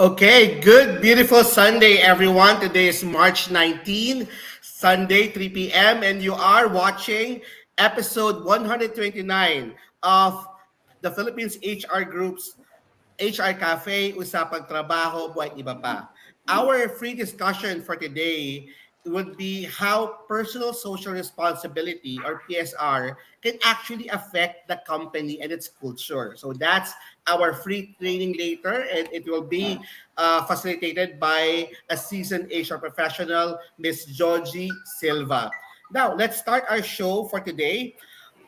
Okay, good, beautiful Sunday, everyone. Today is March 19, Sunday, 3 p.m., and you are watching episode 129 of the Philippines HR Group's HR Cafe, Usapang Trabaho, Buhay Iba Pa. Our free discussion for today would be how personal social responsibility, or PSR, can actually affect the company and its culture. So that's our free training later, and it will be facilitated by a seasoned HR professional, Miss Joji Silva. Now, let's start our show for today.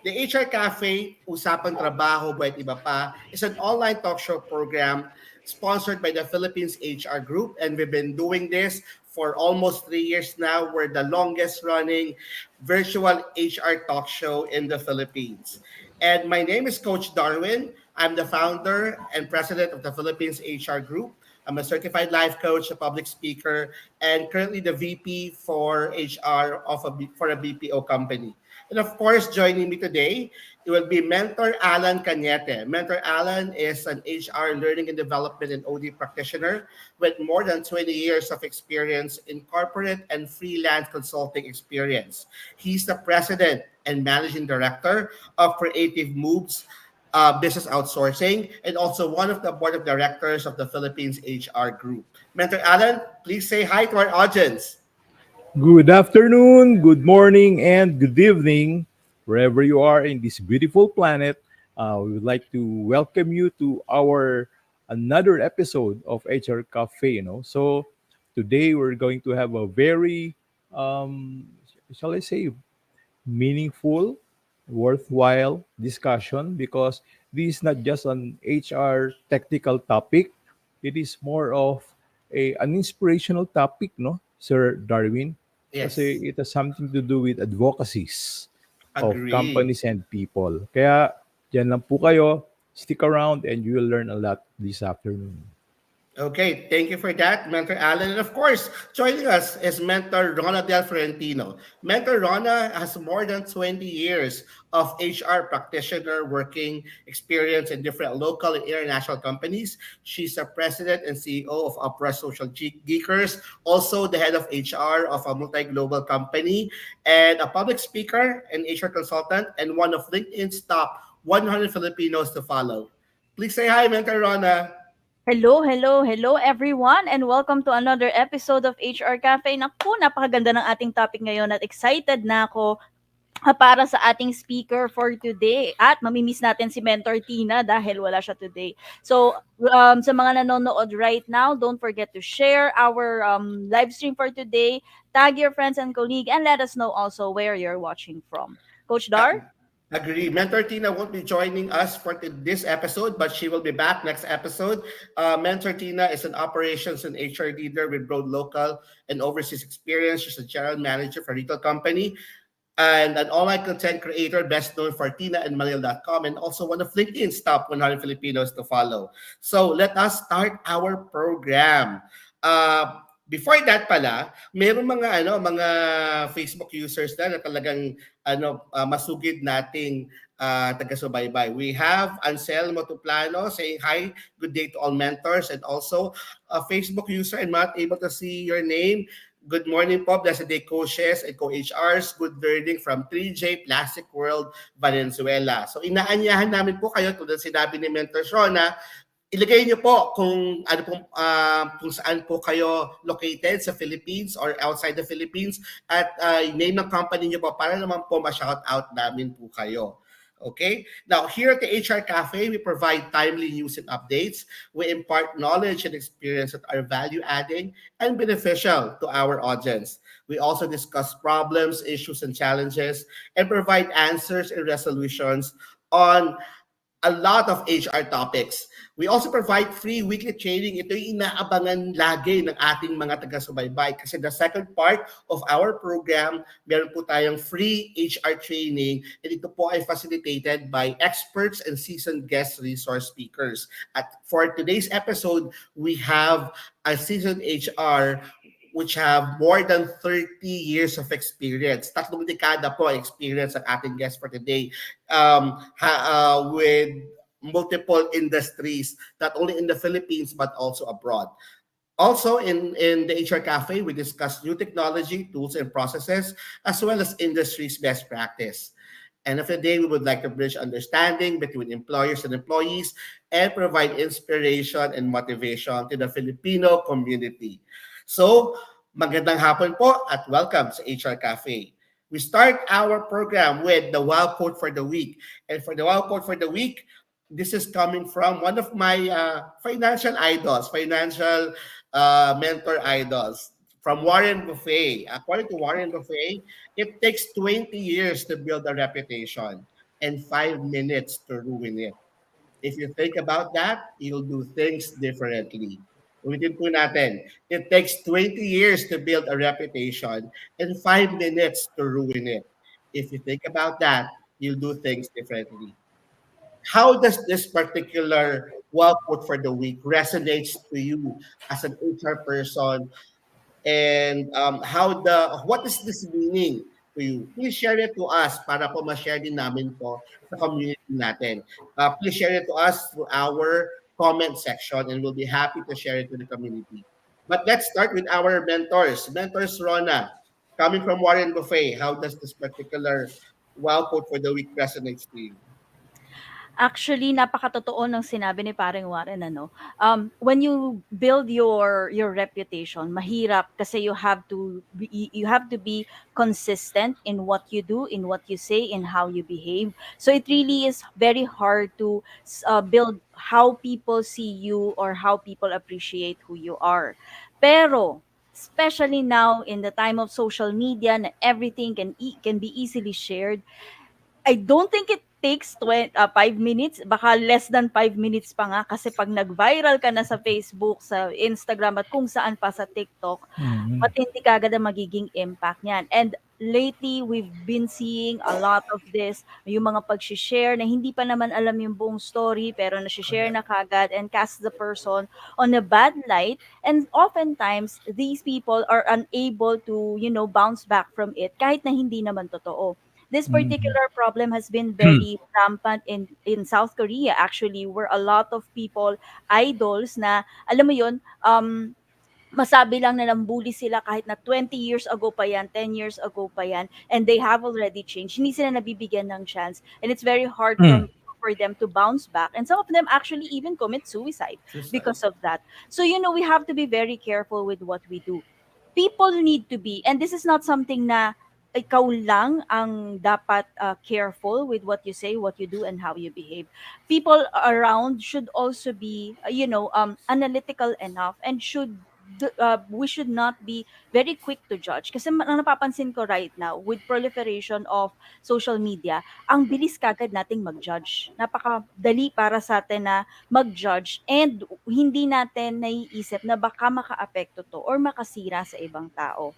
The HR Cafe, Usapang Trabaho, Buhay Iba Pa, is an online talk show program sponsored by the Philippines HR Group, and we've been doing this for almost 3 years now. We're the longest running virtual HR talk show in the Philippines. And my name is Coach Darwin. I'm the founder and president of the Philippines HR Group. I'm a certified life coach, a public speaker, and currently the VP for HR for a BPO company. And of course, joining me today, it will be Mentor Alan Cañete. Mentor Alan is an HR learning and development and OD practitioner with more than 20 years of experience in corporate and freelance consulting experience. He's the president and managing director of Creative Moves Business Outsourcing, and also one of the board of directors of the Philippines HR Group. Mentor Alan, please say hi to our audience. Good afternoon, good morning, and good evening, wherever you are in this beautiful planet. We would like to welcome you to our another episode of HR Cafe. So today we're going to have a very, um, shall I say, meaningful, worthwhile discussion because this is not just an HR technical topic. It is more of an inspirational topic, no, Sir Darwin? Yes, Kasi it has something to do with advocacies of agree. companies and people. Kaya dyan lang po kayo, stick around and you will learn a lot this afternoon. Okay, thank you for that, Mentor Alan. And of course, joining us is Mentor Rona Del Fiorentino. Mentor Rona has more than 20 years of HR practitioner working experience in different local and international companies. She's a president and CEO of Opera Social Geekers, also the head of HR of a multi-global company, and a public speaker and HR consultant, and one of LinkedIn's top 100 Filipinos to follow. Please say hi, Mentor Rona. Hello, hello, hello everyone and welcome to another episode of HR Cafe. Naku, napakaganda ng ating topic ngayon at excited na ako para sa ating speaker for today. At mamimiss natin si Mentor Tina dahil wala siya today. So, sa mga nanonood right now, don't forget to share our live stream for today. Tag your friends and colleagues and let us know also where you're watching from. Coach Dar? Agree. Mentor Tina won't be joining us for this episode, but she will be back next episode. Mentor Tina is an operations and HR leader with broad local and overseas experience. She's a general manager for a retail company and an online content creator best known for tinaandmanil.com and also one of LinkedIn's top 100 Filipinos to follow. So let us start our program. Before that pala, mayroong mga Facebook users na talagang masugid nating taga-subaybay. We have Anselmo Tuplano saying hi, good day to all mentors, and also a Facebook user, I'm not able to see your name, Good morning po, blessed day coaches and co-HRs. Good learning from 3J Plastic World, Valenzuela. So inaanyahan namin po kayo tulad sinabi ni Mentor Shona, ilagay niyo po kung ano pong kung saan po kayo located sa Philippines or outside the Philippines at name ng company niyo po para naman po ma-shout out namin po kayo. Okay? Now, here at the HR Cafe, we provide timely news and updates. We impart knowledge and experience that are value-adding and beneficial to our audience. We also discuss problems, issues, and challenges and provide answers and resolutions on a lot of HR topics. We also provide free weekly training. Ito yung inaabangan lagi ng ating mga taga-subaybay kasi the second part of our program, meron po tayong free HR training and ito po ay facilitated by experts and seasoned guest resource speakers. At for today's episode, we have a seasoned HR which have more than 30 years of experience. Tatlong dekada po experience ang ating guest for today with multiple industries, not only in the Philippines but also abroad. Also, in the HR Cafe, we discuss new technology, tools, and processes, as well as industry's best practice. End of the day, we would like to bridge understanding between employers and employees and provide inspiration and motivation to the Filipino community. So, magandang hapon po at welcome sa HR Cafe. We start our program with the wow quote for the week. And for the wow quote for the week, this is coming from one of my financial idols, financial mentor idols, from Warren Buffett. According to Warren Buffett, it takes 20 years to build a reputation and 5 minutes to ruin it. If you think about that, you'll do things differently. Ulitin po natin, it takes 20 years to build a reputation and 5 minutes to ruin it. If you think about that, you'll do things differently. How does this particular well quote for the week resonates to you as an HR person, and how the what is this meaning to you? Please share it to us para po ma-share din namin to sa community natin. Please share it to us through our comment section and we'll be happy to share it with the community. But let's start with our mentors. Mentors Rona, coming from Warren Buffet, how does this particular well quote for the week resonates to you? Actually, napakatotoo ng sinabi ni paring Warren ano. When you build your reputation, mahirap kasi you have to be consistent in what you do, in what you say, in how you behave. So it really is very hard to build how people see you or how people appreciate who you are. Pero especially now in the time of social media na everything can be easily shared. I don't think it takes 5 minutes, baka less than 5 minutes pa nga kasi pag nag-viral ka na sa Facebook, sa Instagram at kung saan pa sa TikTok, Mhm. matindi kaagad ang magiging impact niyan. And lately, we've been seeing a lot of this, yung mga pag-share na hindi pa naman alam yung buong story pero na-share na kagad and cast the person on a bad light. And oftentimes, these people are unable to, bounce back from it kahit na hindi naman totoo. This Mhm. particular problem has been very rampant in South Korea actually, where a lot of people, idols na alam mo yun, masabi lang na nambully sila kahit na 20 years ago pa yan, 10 years ago pa yan, and they have already changed. Hindi sila nabibigyan ng chance. And it's very hard Mm. for them to bounce back. And some of them actually even commit suicide Suicide. because of that. So, we have to be very careful with what we do. People need to be, and this is not something na ikaw lang ang dapat careful with what you say, what you do, and how you behave. People around should also be, analytical enough and we should not be very quick to judge. Kasi ang napapansin ko right now, with proliferation of social media, ang bilis kagad nating mag-judge. Napakadali para sa atin na mag-judge and hindi natin naiisip na baka makaapekto to or makasira sa ibang tao.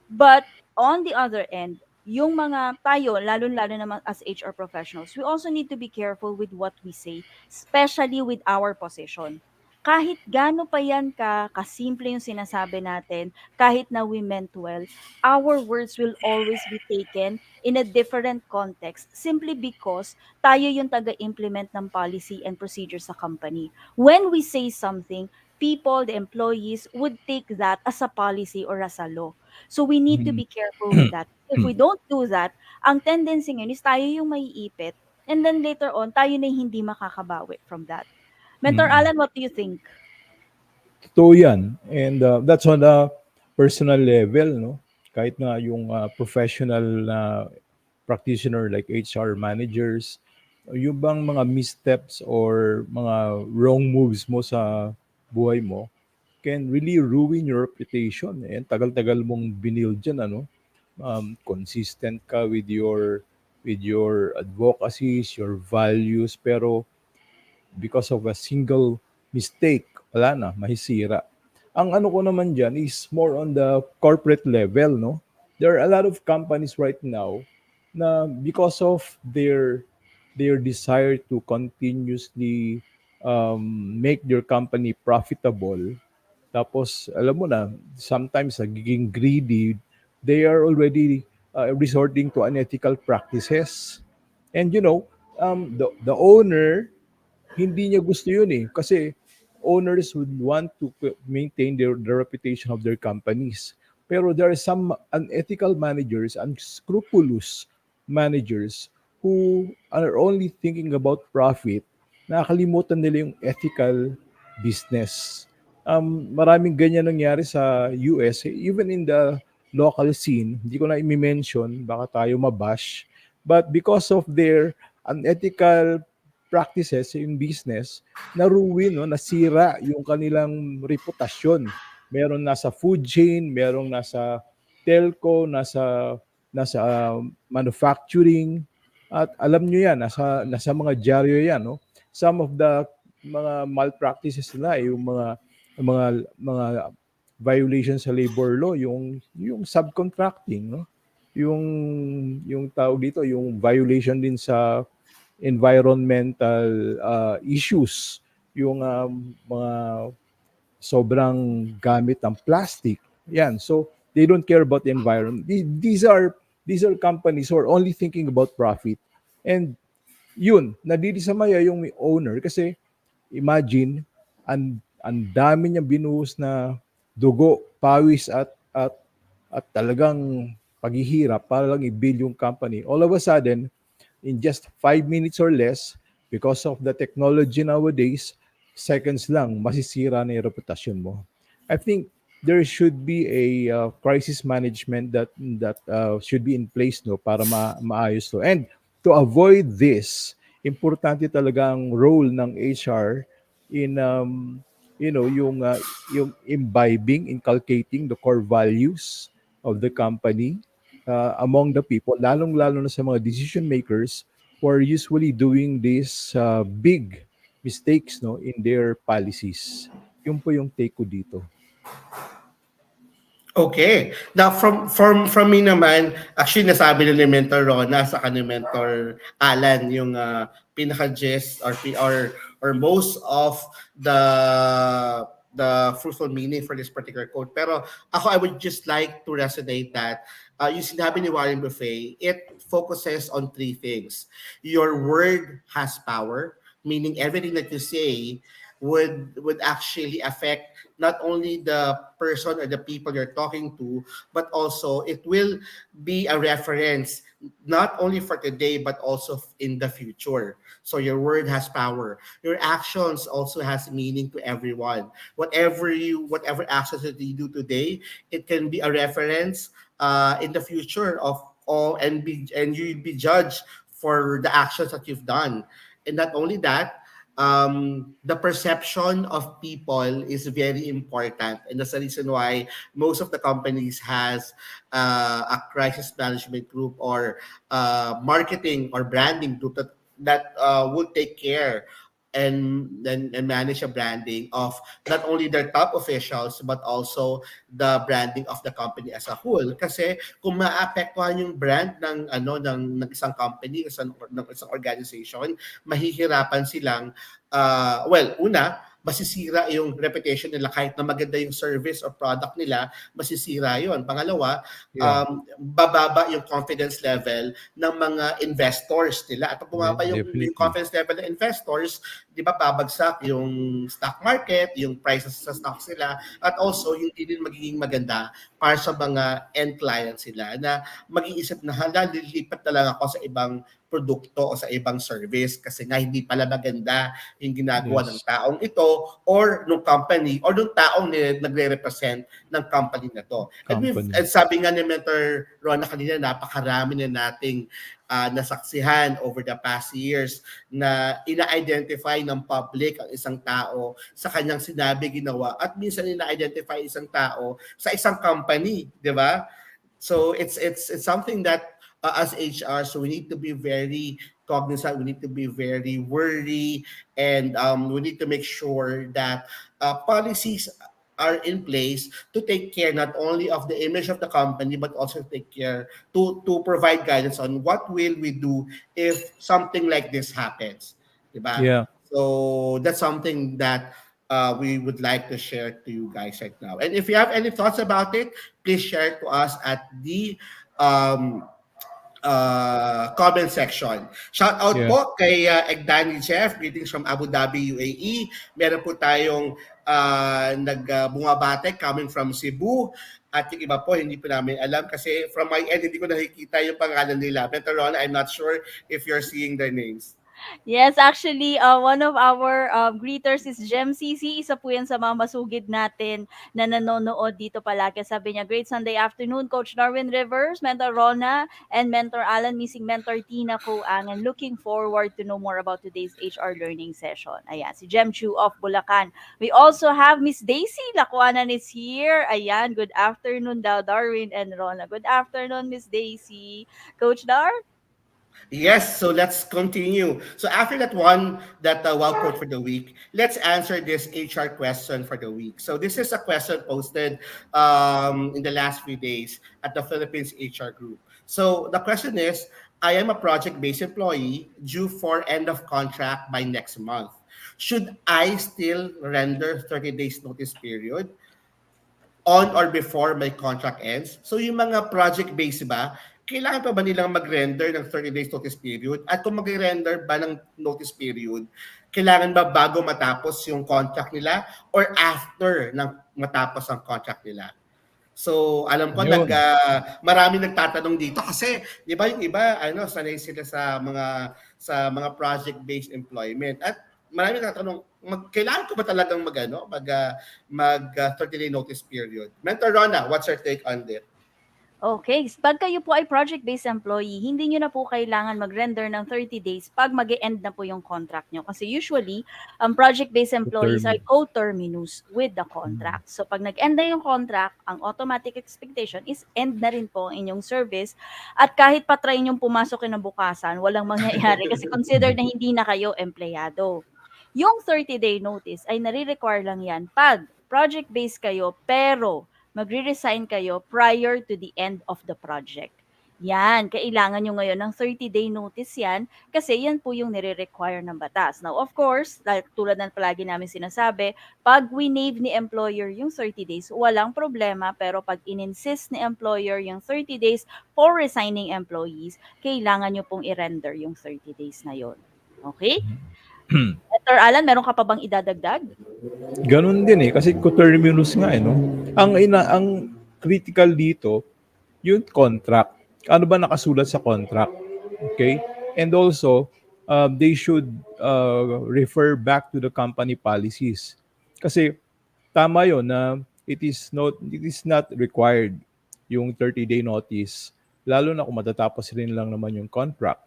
But on the other end, yung mga tayo, lalo-lalo naman as HR professionals, we also need to be careful with what we say, especially with our position. Kahit gaano pa yan kasimple yung sinasabi natin, kahit na we meant well, our words will always be taken in a different context simply because tayo yung taga-implement ng policy and procedure sa company. When we say something, people, the employees, would take that as a policy or as a law. So we need to Mhm. be careful with that. If we don't do that, ang tendency ngayon is tayo yung maiipit, and then later on, tayo na yung hindi makakabawi from that. Mentor Mm. Alan, what do you think? Totoo yan. And that's on a personal level, no? Kahit nga yung professional na practitioner like HR managers, yung bang mga missteps or mga wrong moves mo sa buhay mo can really ruin your reputation. And tagal-tagal mong binild dyan, ano? Consistent ka with your advocacies, your values, pero because of a single mistake, wala na, mahisira. Ang ano ko naman dyan is more on the corporate level, no? There are a lot of companies right now na because of their desire to continuously make their company profitable, tapos alam mo na, sometimes nagiging greedy, they are already resorting to unethical practices. And the owner, hindi niya gusto yun eh. Kasi owners would want to maintain the reputation of their companies. Pero there are some unethical managers, unscrupulous managers who are only thinking about profit. Nakakalimutan nila yung ethical business. Maraming ganyan nangyari sa US, even in the local scene. Hindi ko na i-mention, baka tayo mabash. But because of their unethical practices in business, naruwin, no, nasira yung kanilang reputasyon. Meron nasa food chain, merong nasa telco, nasa manufacturing, at alam nyo yan, nasa mga dyaryo yan, no? Some of the mga malpractices nila, yung mga violations sa labor law, yung subcontracting, no? Yung yung tawag dito, yung violation din sa environmental issues, yung mga sobrang gamit ng plastic. Yan. So they don't care about the environment. These are companies who are only thinking about profit. And yun, nadidisamaya yung owner kasi imagine, ang dami niyang binuhos na dugo, pawis at talagang paghihirap para lang i-build yung company. All of a sudden, in just 5 minutes or less, because of the technology nowadays, seconds lang, masisira na yung reputasyon mo. I think there should be a crisis management that should be in place, no, para maayos to. And to avoid this, importante talaga ang role ng HR in yung imbibing, inculcating the core values of the company among the people, lalong-lalo na sa mga decision makers who are usually doing these big mistakes, no, in their policies. Yun po yung take ko dito. Okay. Now from me naman, actually nasabi ni Mentor Rona sa ni Mentor Alan yung pinaka gist or most of the the fruitful meaning for this particular quote. Pero ako, I would just like to resonate that yung sinabi ni Warren Buffet, it focuses on three things. Your word has power, meaning everything that you say would actually affect not only the person or the people you're talking to, but also it will be a reference not only for today but also in the future. So your word has power. Your actions also has meaning to everyone. Whatever actions that you do today, it can be a reference in the future of all, and you'll be judged for the actions that you've done. And not only that, the perception of people is very important, and that's the reason why most of the companies has a crisis management group or marketing or branding group that would take care and manage a branding of not only their top officials but also the branding of the company as a whole. Kasi kung maapektuhan yung brand ng isang company, ng isang organization, mahihirapan silang well, una, masisira yung reputation nila kahit na maganda yung service or product nila, masisira yun. Pangalawa, Yeah. bababa yung confidence level ng mga investors nila. At pag bumaba yung Definitely. confidence level ng investors, di ba babagsak yung stock market, yung prices sa stocks nila, at also yung hindi din magiging maganda para sa mga end clients sila na mag-iisip na hala, lilipat na lang ako sa ibang produkto o sa ibang service kasi nga hindi pala maganda yung ginagawa ng Yes. taong ito or ng company or ng taong nagre-represent ng company na to. Company. And sabi nga ni Mentor Rona kanina, napakarami na nating nasaksihan over the past years na ina-identify ng public ang isang tao sa kanyang sinabi, ginawa, at minsan ina-identify isang tao sa isang company, di ba? So it's something that as HR, so we need to be very cognizant. We need to be very worried, and we need to make sure that policies are in place to take care not only of the image of the company but also take care to provide guidance on what will we do if something like this happens, diba? Yeah. So that's something that we would like to share to you guys right now. And if you have any thoughts about it, please share to us at the um, comment section. Shout out Yeah. po kay Egdani Jeff, greetings from Abu Dhabi, UAE. Meron po tayong nagbungabate coming from Cebu. At yung iba po, hindi po namin alam kasi from my end, hindi ko nakikita yung pangalan nila. Pero Ron, I'm not sure if you're seeing their names. Yes, actually, one of our greeters is Jem CC. Isa po yan sa mga masugid natin na nanonood dito palagi. Sabi niya, great Sunday afternoon, Coach Darwin Rivers, Mentor Rona, and Mentor Alan, missing Mentor Tina Coang, and looking forward to know more about today's HR learning session. Ayan, si Jem Chu of Bulacan. We also have Miss Daisy Lakuanan is here. Ayan, good afternoon daw, Darwin and Rona. Good afternoon, Miss Daisy. Coach Dar? Yes, so let's continue. So after that one, that wow quote for the week, let's answer this HR question for the week. So this is a question posted in the last few days at the Philippines HR group. So the question is, I am a project-based employee due for end of contract by next month. Should I still render 30 days notice period on or before my contract ends? So yung mga project-based ba, kailangan pa ba nilang mag-render ng 30 days notice period? At kung mag-render ba ng notice period, kailangan ba bago matapos yung contract nila or after ng matapos ang contract nila? So, alam ko Yun. marami nagtatanong dito kasi 'di ba yung iba sanay sila sa mga project-based employment at marami nagtatanong kailangan ko ba talagang mag 30-day notice period. Mentor Rona, what's your take on this? Okay, pag kayo po ay project-based employee, hindi nyo na po kailangan mag-render ng 30 days pag mag end na po yung contract nyo. Kasi usually, project-based employees Determined. are co-terminus with the Mm. contract. So pag nag-end na yung contract, ang automatic expectation is end na rin po ang inyong service. At kahit pa try yung pumasok kinabukasan, walang mangyayari kasi consider na hindi na kayo empleyado. Yung 30-day notice ay nare-require lang yan pag project-based kayo pero magre-resign kayo prior to the end of the project. Yan, kailangan nyo ngayon ng 30-day notice yan kasi yan po yung nire-require ng batas. Now, of course, tulad ng palagi namin sinasabi, pag winave ni employer yung 30 days, walang problema. Pero pag in-insist ni employer yung 30 days for resigning employees, kailangan nyo pong i-render yung 30 days na yon. Okay? Dr. Alan, meron ka pa bang idadagdag? Ganun din eh kasi coterminous nga eh no. Ang critical dito yung contract. Ano ba nakasulat sa contract? Okay? And also they should refer back to the company policies. Kasi tama 'yon na it is not required yung 30-day notice lalo na kung matatapos rin lang naman yung contract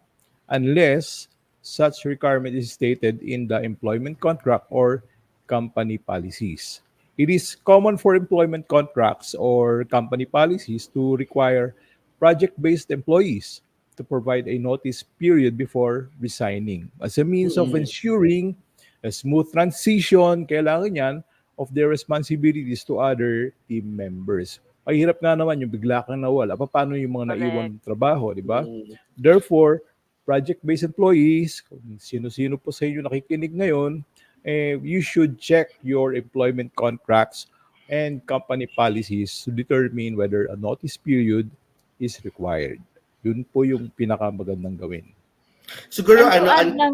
unless such requirement is stated in the employment contract or company policies. It is common for employment contracts or company policies to require project-based employees to provide a notice period before resigning as a means of Mm-mm. ensuring a smooth transition, kailangan yan, of their responsibilities to other team members. Mahirap nga naman yung bigla kang nawala. Paano yung mga Correct. naiwan trabaho, di ba? Mm-mm. Therefore, project-based employees, kung sino-sino po sa inyo nakikinig ngayon, you should check your employment contracts and company policies to determine whether a notice period is required. Yun po yung pinakamagandang gawin. Siguro And to ano add lang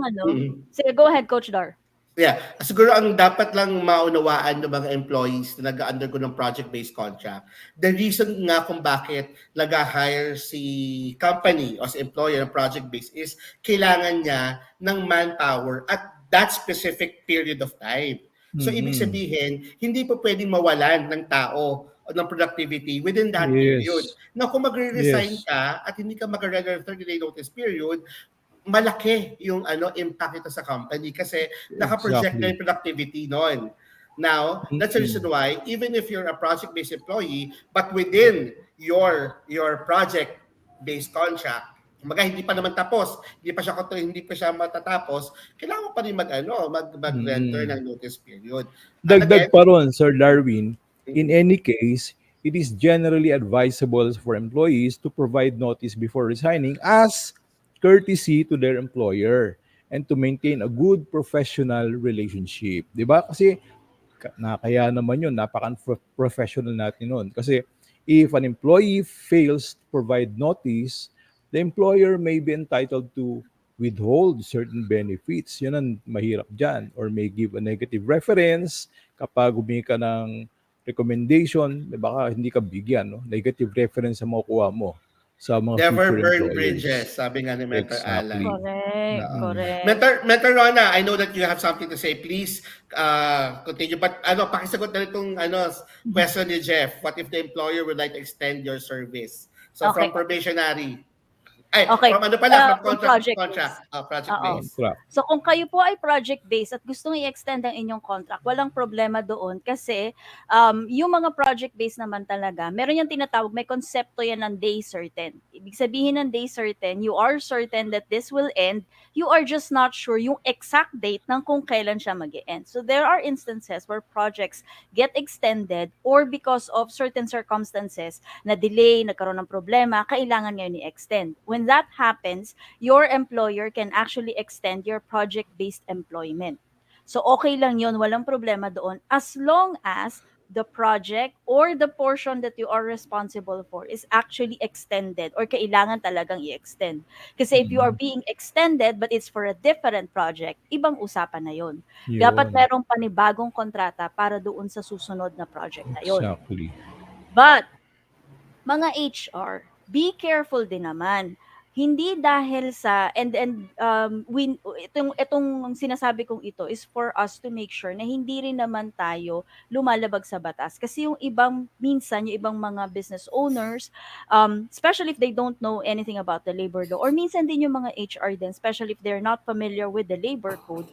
sige, go ahead, Coach Dar. Yeah, siguro ang dapat lang maunawaan ng mga employees na nag-undergo ng project-based contract, the reason nga kung bakit nag-hire si company o si employer ng project-based is kailangan niya ng manpower at that specific period of time. So ibig Mm-mm. sabihin, hindi po pwedeng mawalan ng tao o ng productivity within that period. Yes. Na kung magre-resign Yes. ka at hindi ka mag-regular 30-day notice period, malaki yung impact ito sa company kasi naka-project na Exactly. yung productivity noon. Now, that's the reason Mm-mm. why even if you're a project-based employee but within your project-based contract, kumbaga hindi pa naman tapos, hindi pa siya matatapos, kailangan mo pa rin mag-render Mm-mm. ng notice period. And Dagdag again, pa ron, Sir Darwin, in any case, it is generally advisable for employees to provide notice before resigning as courtesy to their employer and to maintain a good professional relationship. 'Di ba? Kasi kaya naman yun, napaka-professional natin nun. Kasi if an employee fails to provide notice, the employer may be entitled to withhold certain benefits. Yun ang mahirap dyan. Or may give a negative reference kapag humingi ka ng recommendation, baka hindi ka bigyan. No? Negative reference ang makukuha mo sa mga never future burn bridges, employers. sabi nga ni Mentor Alan. Exactly. Correct, Oo. Mm-mm. correct. Mentor Rona, I know that you have something to say. Please continue. But pakisagot na itong question ni Jeff. What if the employer would like to extend your service? So Okay, from okay. probationary, ay, Okay, from from from contract to project base. contract, project Oo. base. Contract. So kung kayo po ay project-based at gustong i-extend ang inyong contract, walang problema doon kasi yung mga project-based naman talaga, meron yung tinatawag, may konsepto yan ng day certain. Ibig sabihin ng day certain, you are certain that this will end, you are just not sure yung exact date ng kung kailan siya mag-end. So there are instances where projects get extended or because of certain circumstances na delay, nagkaroon ng problema, kailangan ngayon i-extend. When that happens, your employer can actually extend your project-based employment. So okay lang yun, walang problema doon as long as the project or the portion that you are responsible for is actually extended or kailangan talagang i-extend. Kasi if you are Mm. being extended but it's for a different project, ibang usapan na yun. Dapat Yun. merong panibagong kontrata para doon sa susunod na project na yun. Exactly. But mga HR, be careful din naman. Hindi dahil sa itong sinasabi kong ito is for us to make sure na hindi rin naman tayo lumalabag sa batas. Kasi yung ibang minsan yung ibang mga business owners, especially if they don't know anything about the labor law, or minsan din yung mga HR din, especially if they're not familiar with the labor code,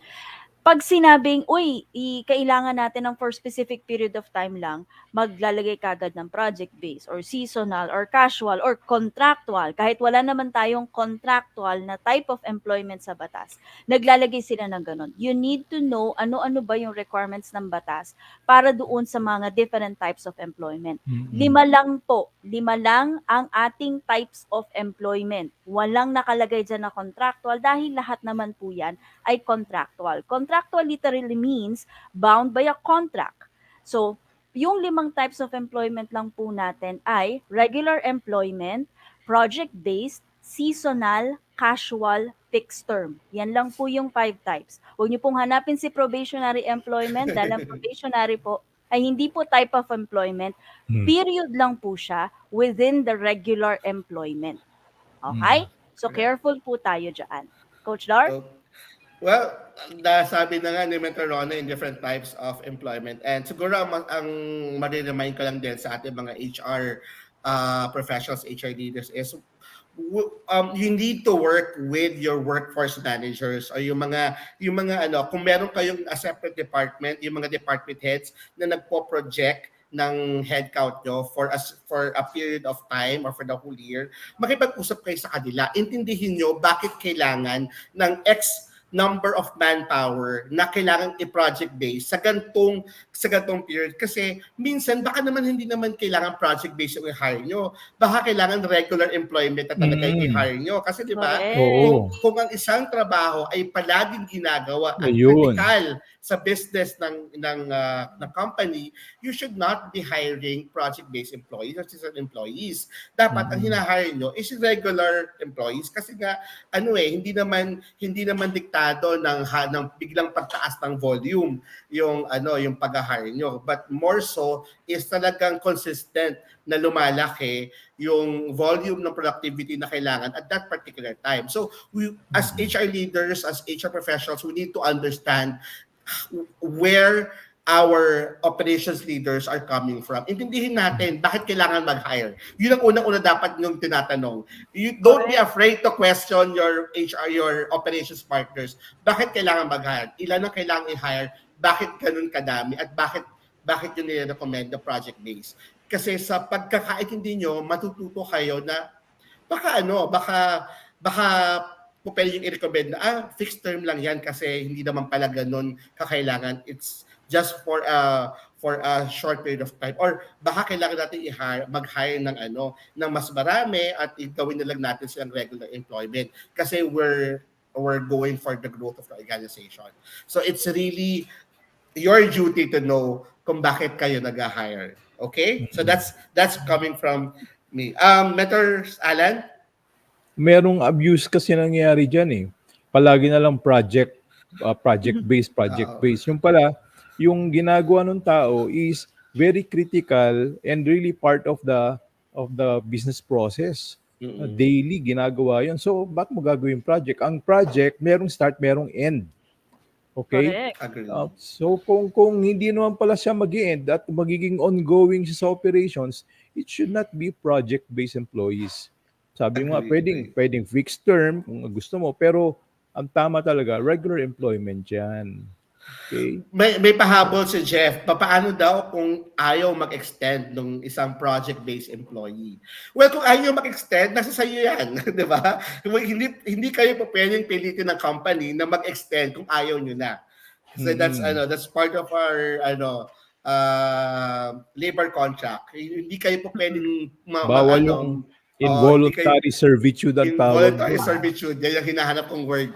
pag sinabing, uy, kailangan natin ng for specific period of time lang, maglalagay kagad ng project base or seasonal or casual or contractual. Kahit wala naman tayong contractual na type of employment sa batas, naglalagay sila ng ganun. You need to know ano-ano ba yung requirements ng batas para doon sa mga different types of employment. Mm. 5 lang po, 5 lang ang ating types of employment. Walang nakalagay dyan na contractual dahil lahat naman po yan ay contractual. Contractual literally means bound by a contract. So, yung 5 types of employment lang po natin ay regular employment, project-based, seasonal, casual, fixed term. Yan lang po yung 5 types. Huwag niyo pong hanapin si probationary employment dahil ang probationary po ay hindi po type of employment, Mm. period lang po siya within the regular employment. Mm. Okay? So, careful po tayo dyan. Coach Dar? Oh, well, nasabi na nga ni Mentor Rona in different types of employment. And siguro ang mariremind ko lang din sa ating mga HR professionals, HR leaders is you need to work with your workforce managers or yung mga kung meron kayong a separate department, yung mga department heads na nagpo-project ng headcount nyo for a period of time or for the whole year, makipag-usap kayo sa kanila. Intindihin nyo bakit kailangan ng X number of manpower na kailangang i-project base sa gantong period kasi minsan baka naman hindi naman kailangan project base yung i-hire nyo, baka kailangan regular employment na talaga yung Mm. i-hire nyo kasi 'di ba Correct. kung Oo. kung ang isang trabaho ay palaging ginagawa at Ayun. critical sa business ng company, you should not be hiring project-based employees or seasonal employees. Dapat ang Mm. hina-hire nyo is regular employees kasi nga hindi naman diktado ng biglang pagtaas ng volume yung pag-hire nyo, but more so is talagang consistent na lumalaki yung volume ng productivity na kailangan at that particular time. So we, as HR leaders, as HR professionals, we need to understand where our operations leaders are coming from. Intindihin natin bakit kailangan mag-hire. Yun ang unang-una dapat yung tinatanong. You don't be Correct. afraid to question your HR, your operations partners. Bakit kailangan mag-hire? Ilan ang kailangan i-hire? Bakit ganun kadami? At bakit yun nire-recommend the project base? Kasi sa pagkakaintindi nyo, matututo kayo na baka po pwede yung i-recommend na fixed term lang yan kasi hindi naman pala ganun kakailangan. It's just for a short period of time, or baka kailangan natin mag-hire ng mas marami at gawin na lang natin silang regular employment kasi we're going for the growth of the organization. So it's really your duty to know kung bakit kayo nag-hire. Okay? So that's coming from me. Mentor Alan? Merong abuse kasi nangyayari diyan, eh. Palagi na lang project Oo. based. Yung pala, yung ginagawa ng tao is very critical and really part of the business process. Mm-mm. Daily ginagawa 'yon. So, bakit mo gagawin project? Ang project merong start, merong end. Okay? Correct. Agree. So kung hindi naman pala siya mag-end at magiging ongoing siya sa operations, it should not be project-based employees. Sabi mo nga, Agree, agree. pwedeng fixed term kung gusto mo, pero ang tama talaga, regular employment yan. Okay? May pahabol si Jeff. Paano daw kung ayaw mag-extend ng isang project-based employee? Well, kung ayaw mag-extend, nasa sayo yan. Di ba? Hindi kayo pa pwedeng pilitin ng company na mag-extend kung ayaw nyo na. So Mm-mm. that's part of our labor contract. Hindi kayo pa Mm-mm. pwedeng Bawal yung hindi kayo involuntary servitude ang tawag involuntary doon. servitude, yan yung hinahanap kong word.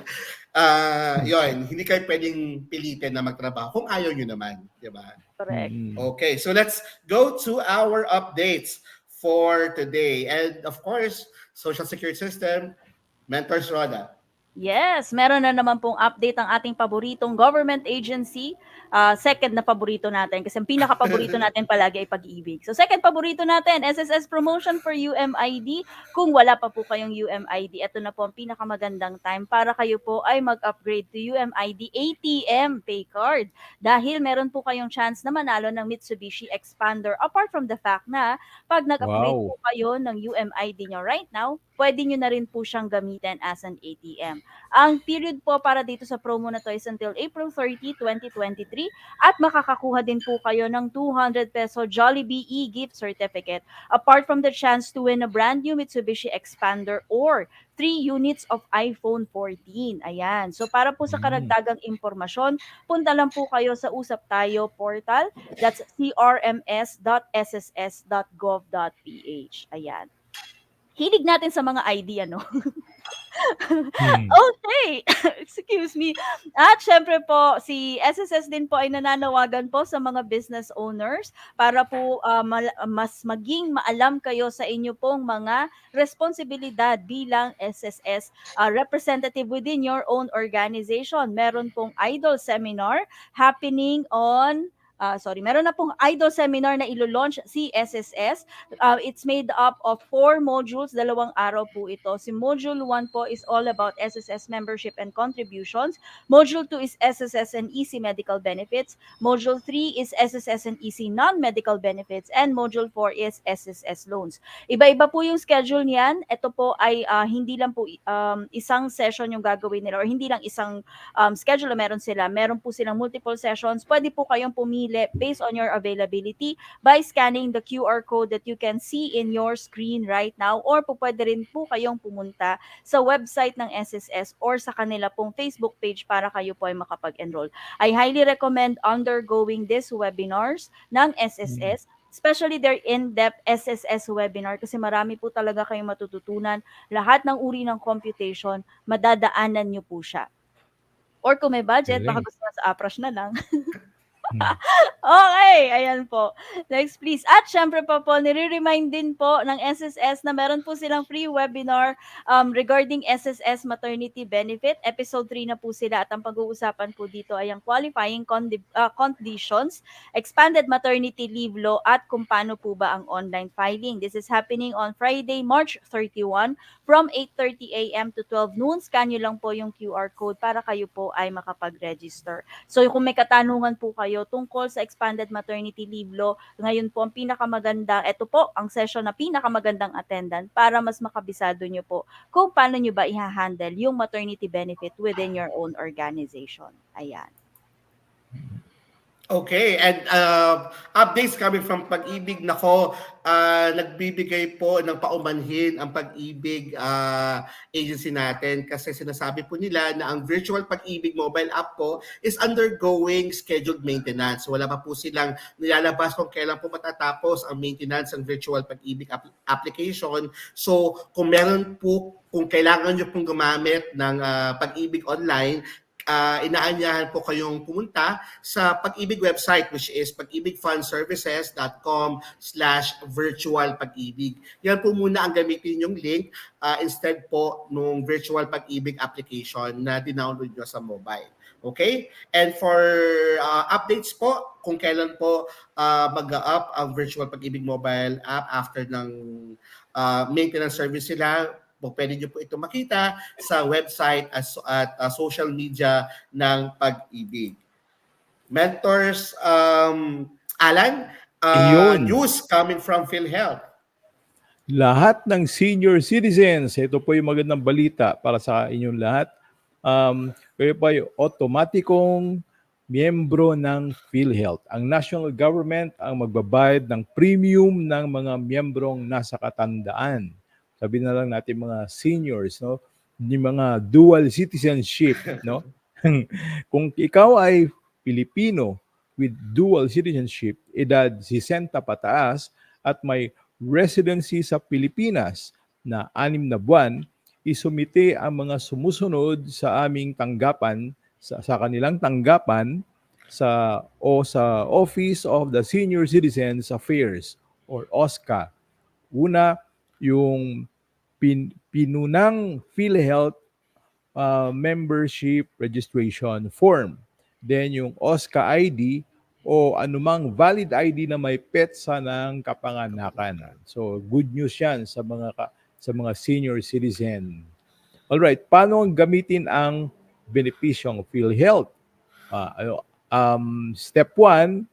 Yun, hindi kayo pwedeng pilitin na magtrabaho kung ayaw nyo naman, di ba? Correct. Mm-mm. Okay, so let's go to our updates for today. And of course, social security system, Mentors Roda. Yes, meron na naman pong update ang ating paboritong government agency. Second na paborito natin kasi ang pinaka-paborito natin palagi ay pag-ibig. So second paborito natin, SSS promotion for UMID. Kung wala pa po kayong UMID, ito na po ang pinakamagandang time para kayo po ay mag-upgrade to UMID ATM pay card. Dahil meron po kayong chance na manalo ng Mitsubishi Expander. Apart from the fact na pag nag-upgrade Wow. po kayo ng UMID nyo right now, pwede nyo na rin po siyang gamitin as an ATM. Ang period po para dito sa promo na to is until April 30, 2023 at makakakuha din po kayo ng 200 peso Jollibee e-gift certificate apart from the chance to win a brand new Mitsubishi Expander or 3 units of iPhone 14. Ayan. So para po sa Mm. karagdagang impormasyon, punta lang po kayo sa Usap Tayo portal. That's crms.sss.gov.ph. Ayan. Hilig natin sa mga ID, ano? Hmm. Okay, excuse me. At syempre po, si SSS din po ay nananawagan po sa mga business owners para po mas maging maalam kayo sa inyo pong mga responsibilidad bilang SSS representative within your own organization. Meron pong idol seminar happening on meron na pong idol seminar na ilo-launch si SSS. It's made up of 4 modules, dalawang araw po ito. Si Module 1 po is all about SSS membership and contributions. Module 2 is SSS and EC medical benefits. Module 3 is SSS and EC non-medical benefits. And Module 4 is SSS loans. Iba-iba po yung schedule niyan. Ito po ay hindi lang po isang session yung gagawin nila or hindi lang isang schedule na meron sila. Meron po silang multiple sessions. Pwede po kayong pumili based on your availability by scanning the QR code that you can see in your screen right now or po pwede rin po kayong pumunta sa website ng SSS or sa kanila pong Facebook page para kayo po ay makapag-enroll. I highly recommend undergoing these webinars ng Mm. SSS, especially their in-depth SSS webinar kasi marami po talaga kayong matututunan. Lahat ng uri ng computation, madadaanan nyo po siya. Or kung may budget, baka Galing. gusto niya sa Aprash na lang. Hmm. Okay, ayan po. Next please. At syempre pa po, nire-remind din po ng SSS na meron po silang free webinar regarding SSS maternity benefit. Episode 3 na po sila at ang pag-uusapan po dito ay ang qualifying conditions, expanded maternity leave law at kung paano po ba ang online filing. This is happening on Friday, March 31 from 8:30 a.m. to 12 noon. Scan nyo lang po yung QR code para kayo po ay makapag-register. So kung may katanungan po kayo tungkol sa expanded maternity leave law, ngayon po ang pinakamaganda, ito po ang session na pinakamagandang attendant para mas makabisado nyo po kung paano nyo ba i-handle yung maternity benefit within your own organization. Ayan. Okay, and updates coming from Pag-ibig. Nako, nagbibigay po ng paumanhin ang Pag-ibig agency natin kasi sinasabi po nila na ang virtual Pag-ibig mobile app po is undergoing scheduled maintenance. Wala pa po silang nilalabas kung kailan po matatapos ang maintenance ng virtual Pag-ibig application. So, kung kailangan nyo pong gumamit ng Pag-ibig online, inaanyahan po kayong pumunta sa Pag-ibig website, which is pag-ibigfundservices.com/virtual pag-ibig. Yan po muna ang gamitin yung link instead po nung virtual Pag-ibig application na dinownload nyo sa mobile. Okay? And for updates po, kung kailan po mag-up ang virtual Pag-ibig mobile app after ng maintenance service sila, pwede nyo po ito makita sa website at social media ng Pag-ibig. Mentors, Alan, Iyon. news coming from PhilHealth. Lahat ng senior citizens, ito po yung magandang balita para sa inyong lahat. Kayo po ay otomatikong miyembro ng PhilHealth. Ang national government ang magbabayad ng premium ng mga miyembrong nasa katandaan. Sabi na lang natin mga seniors, no? Yung mga dual citizenship, no? Kung ikaw ay Pilipino with dual citizenship, edad 60 pataas at may residency sa Pilipinas na 6 na buwan, isumite ang mga sumusunod sa aming tanggapan, sa kanilang tanggapan sa Office of the Senior Citizens Affairs or OSCA. Una, yung pinunang PhilHealth membership registration form. Then yung OSCA ID o anumang valid ID na may petsa ng kapanganakan. So good news 'yan sa mga senior citizen. All right, paano gamitin ang benepisyong PhilHealth? Step 1,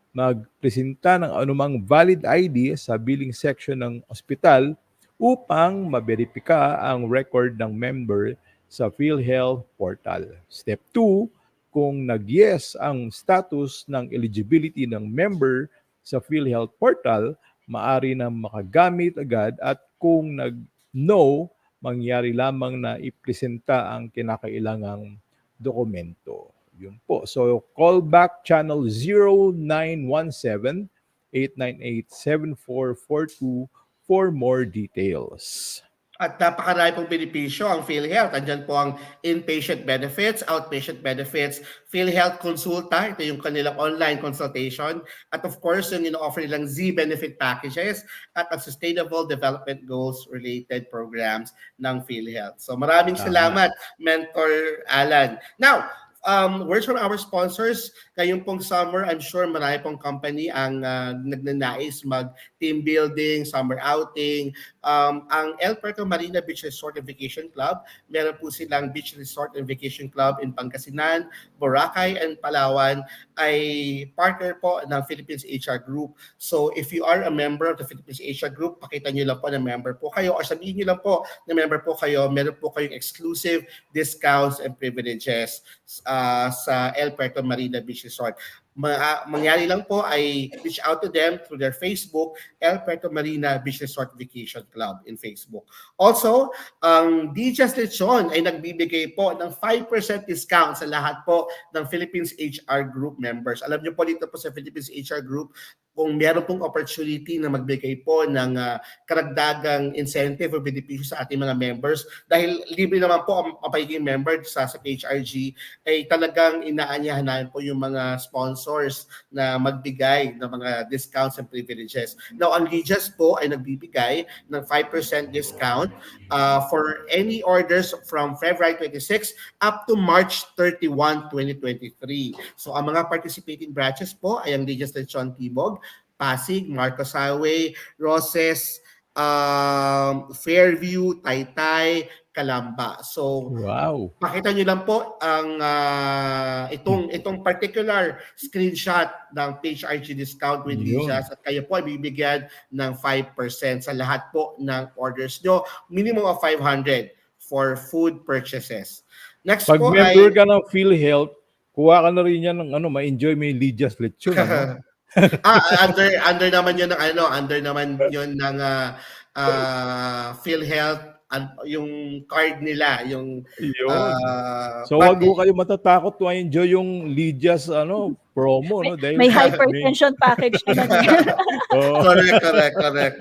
magpresenta ng anumang valid ID sa billing section ng ospital upang maberipika ang record ng member sa PhilHealth portal. Step 2, kung nag-yes ang status ng eligibility ng member sa PhilHealth portal, maari na makagamit agad at kung nag-no, mangyari lamang na ipresenta ang kinakailangang dokumento. Yun po. So, call back channel 0917-898-7442 for more details. At napakarami pong benepisyo ang PhilHealth. Andyan po ang inpatient benefits, outpatient benefits, PhilHealth Consulta, ito yung kanilang online consultation. At of course, yung ino-offer nilang Z-benefit packages at ang Sustainable Development Goals related programs ng PhilHealth. So maraming salamat, Mentor Alan. Now, words from our sponsors. Ngayong pong summer, I'm sure marami pong company ang nagnanais mag-team building, summer outing. Ang El Puerto Marina Beach Resort and Vacation Club, meron po silang Beach Resort and Vacation Club in Pangasinan, Boracay, and Palawan ay partner po ng Philippines HR Group. So if you are a member of the Philippines HR Group, pakita nyo lang po na member po kayo or sabihin nyo lang po na member po kayo, meron po kayong exclusive discounts and privileges sa El Puerto Marina Beach Resort. mangyari lang po ay reach out to them through their Facebook, El Puerto Marina Business Certification Club in Facebook. Also, ang DJs Lechon ay nagbibigay po ng 5% discount sa lahat po ng Philippines HR Group members. Alam niyo po dito po sa Philippines HR Group, kung meron pong opportunity na magbigay po ng karagdagang incentive o benepisyo sa ating mga members, dahil libre naman po ang pagiging member sa PHRG, ay talagang inaanyahan namin po yung mga sponsors na magbigay ng mga discounts and privileges. Now, ang Regis po ay nagbibigay ng 5% discount for any orders from February 26 up to March 31, 2023. So, ang mga participating branches po ay ang Regis Lechon Tibog, Pasig, Marcos Highway, Roses, Fairview, Taytay, Calamba. So, Wow. pakita nyo lang po ang itong particular screenshot ng PHRG discount with Yun. Lijas at kayo po ay bibigyan ng 5% sa lahat po ng orders nyo. Minimum of 500 for food purchases. Next Pag po member ay ka ng PhilHealth, kuha ka na rin yan ng ma-enjoy mo yung Lydia's Lechon, ano? under naman yun ng under naman yun ng PhilHealth, yung card nila, yung Yun. So but wag ho kayo matatakot to enjoy yung Lydia's promo, May, no? Dahil may may hypertension package din na din. oh, correct.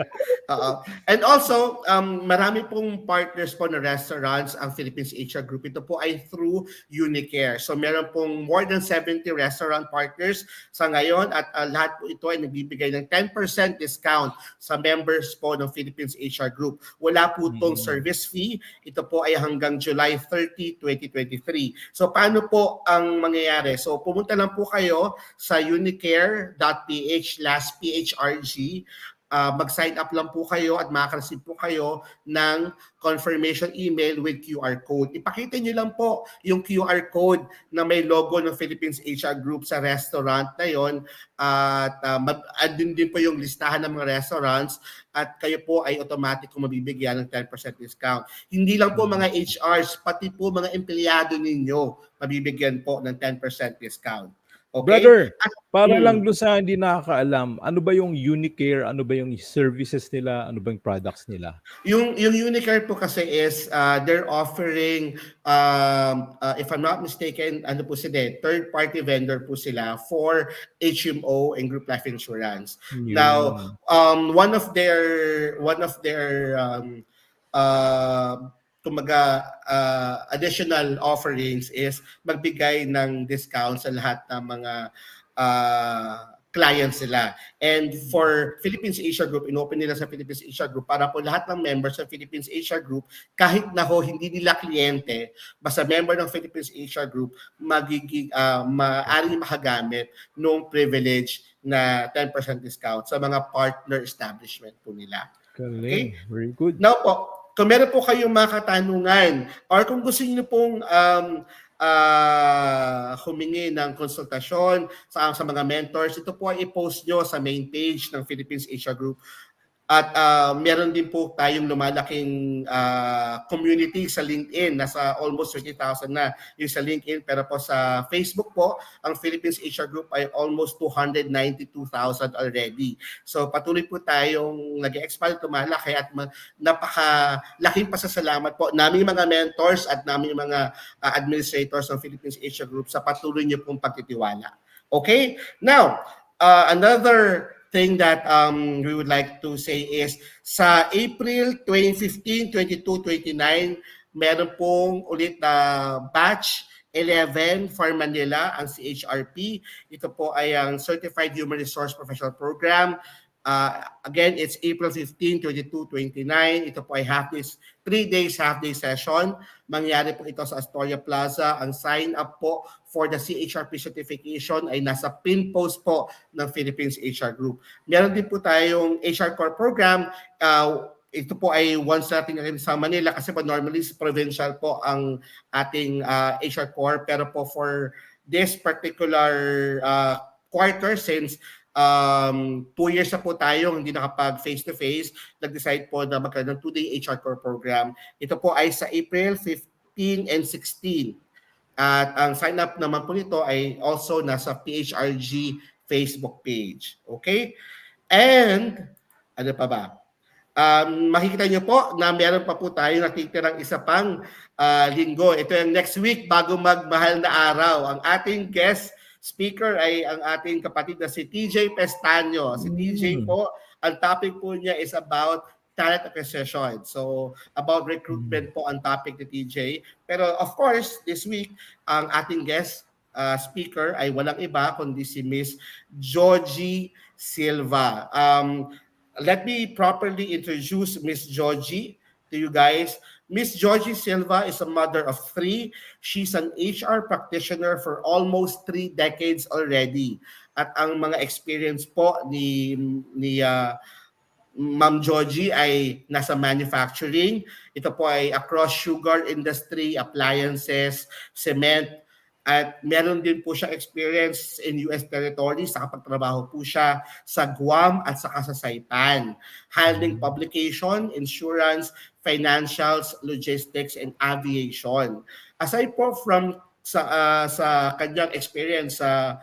And also, marami pong partners po na restaurants ang Philippines HR Group. Ito po ay through Unicare. So meron pong more than 70 restaurant partners sa ngayon at lahat po ito ay nagbibigay ng 10% discount sa members po ng Philippines HR Group. Wala po itong service fee. Ito po ay hanggang July 30, 2023. So paano po ang mangyayari? So pumunta lang po kayo sa unicare.ph/phrg. Mag-sign up lang po kayo at makaka-receive po kayo ng confirmation email with QR code. Ipakita nyo lang po yung QR code na may logo ng Philippines HR Group sa restaurant na yon at andun din po yung listahan ng mga restaurants at kayo po ay automatic kung mabibigyan ng 10% discount. Hindi lang po mga HRs, pati po mga empleyado ninyo mabibigyan po ng 10% discount. Okay? brother, At, para lang doon sa hindi nakakaalam, ano ba yung Unicare, ano ba yung services nila, ano ba yung products nila? yung Unicare po kasi is they're offering if I'm not mistaken, ano po sila, third party vendor po sila for HMO and group life insurance. Now, Yun. one of their kumaga additional offerings is magbigay ng discount sa lahat ng mga clients nila. And for Philippines Asia Group, inopen nila sa Philippines Asia Group para po lahat ng members ng Philippines Asia Group, kahit na ho hindi nila kliyente, basta member ng Philippines Asia Group, maaaring makagamit ng privilege na 10% discount sa mga partner establishment po nila. Okay? Galing. Very good. Now po, kung meron po kayong mga katanungan or kung gusto niyo pong humingi ng konsultasyon sa mga mentors, ito po ay i-post nyo sa main page ng Philippines Asia Group. At meron din po tayong lumalaking community sa LinkedIn. Nasa almost 30,000 na yung sa LinkedIn. Pero po sa Facebook po, ang Philippines Asia Group ay almost 292,000 already. So patuloy po tayong nag-expand, tumalaki at napakalaking pasasalamat po naming mga mentors at naming mga administrators ng Philippines Asia Group sa patuloy niyo pong pagtitiwala. Okay? Now, another thing that we would like to say is sa April 2015, 22, 29, meron pong ulit na batch 11 for Manila, ang CHRP. Ito po ay ang Certified Human Resource Professional Program. Again, it's April 15, 22, 29. Ito po ay 3 days half-day session. Mangyari po ito sa Astoria Plaza. Ang sign-up po for the CHRP certification ay nasa pin post po ng Philippines HR Group. Meron din po tayong HR Core Program. Ito po ay once natin sa Manila kasi po normally provincial po ang ating HR Core. Pero po for this particular quarter, since 2 years na po tayo hindi nakapag face-to-face, nag-decide po na magkaroon ng 2-day HR Core Program. Ito po ay sa April 15 and 16. At ang sign up naman po nito ay also nasa PHRG Facebook page. Okay? And ano pa ba? Makikita niyo po na meron pa po tayo natitirang isa pang linggo. Ito yung next week bago magmahal na araw. Ang ating guest speaker ay ang ating kapatid na si TJ Pestaño. Si TJ Mm. po, ang topic po niya is about talent acquisition. So, about Mm. recruitment po ang topic ni TJ. Pero of course, this week, ang ating guest speaker ay walang iba kundi si Miss Joji Silva. Let me properly introduce Miss Joji to you guys. Miss Joji Silva is a mother of three. She's an HR practitioner for almost 3 decades already. At ang mga experience po ni Ma'am Joji ay nasa manufacturing. Ito po ay across sugar industry, appliances, cement, at meron din po siya experience in US territories. Nakapagtrabaho po siya sa Guam at saka sa Saipan. Handling publication, insurance, financials, logistics, and aviation. Aside po from sa kanyang experience sa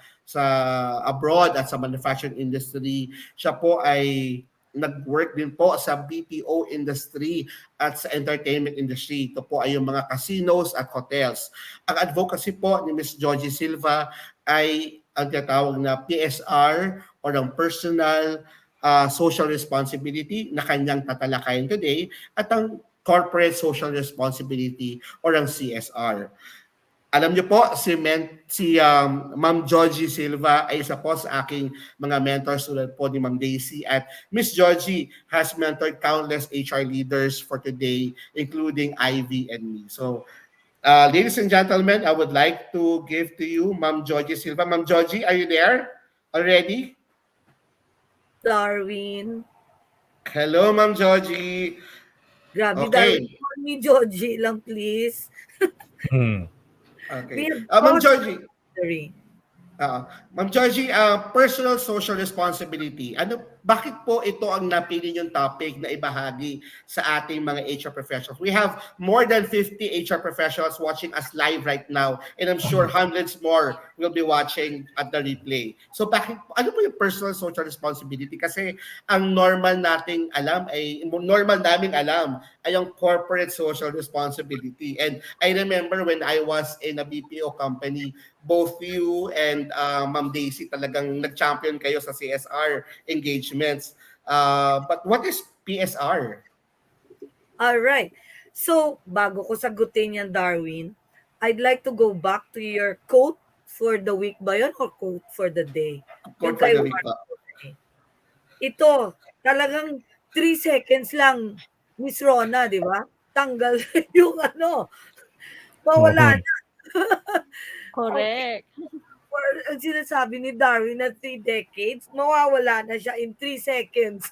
abroad at sa manufacturing industry, siya po ay nag-work din po sa BPO industry at sa entertainment industry. Ito po ay yung mga casinos at hotels. Ang advocacy po ni Ms. Joji Silva ay ang tinatawag na PSR or ang personal social responsibility na kanyang tatalakayin today at ang corporate social responsibility or ang CSR. Alam niyo po, si Ma'am Joji Silva ay isa po sa aking mga mentors tulad po ni Ma'am Daisy. At Miss Joji has mentored countless HR leaders for today, including Ivy and me. So, ladies and gentlemen, I would like to give to you Ma'am Joji Silva. Ma'am Joji, are you there already? Darwin. Hello, Ma'am Joji. Grabe, Darwin. Okay. Call me Joji lang, please. Mm. Okay. We have Ma'am thought Joji, history. Ma'am Georgie, personal social responsibility. Bakit po ito ang napili niyong topic na ibahagi sa ating mga HR professionals? We have more than 50 HR professionals watching us live right now, and I'm sure hundreds more will be watching at the replay. So ano po yung personal social responsibility? Kasi ang normal naming alam ay yung corporate social responsibility. And I remember when I was in a BPO company, both you and Ma'am Daisy talagang nag-champion kayo sa CSR engagements. But what is PSR? All right. So, bago ko sagutin yan, Darwin, I'd like to go back to your quote for the week ba yun or quote for the day? Yung Code for kay the week Warren. pa. Ito, talagang 3 seconds lang, Miss Rona, di ba? Tanggal yung mawala Mhm. na. Okay. Correct. Or ang sinasabi ni Darwin na 3 decades, mawawala na siya in 3 seconds.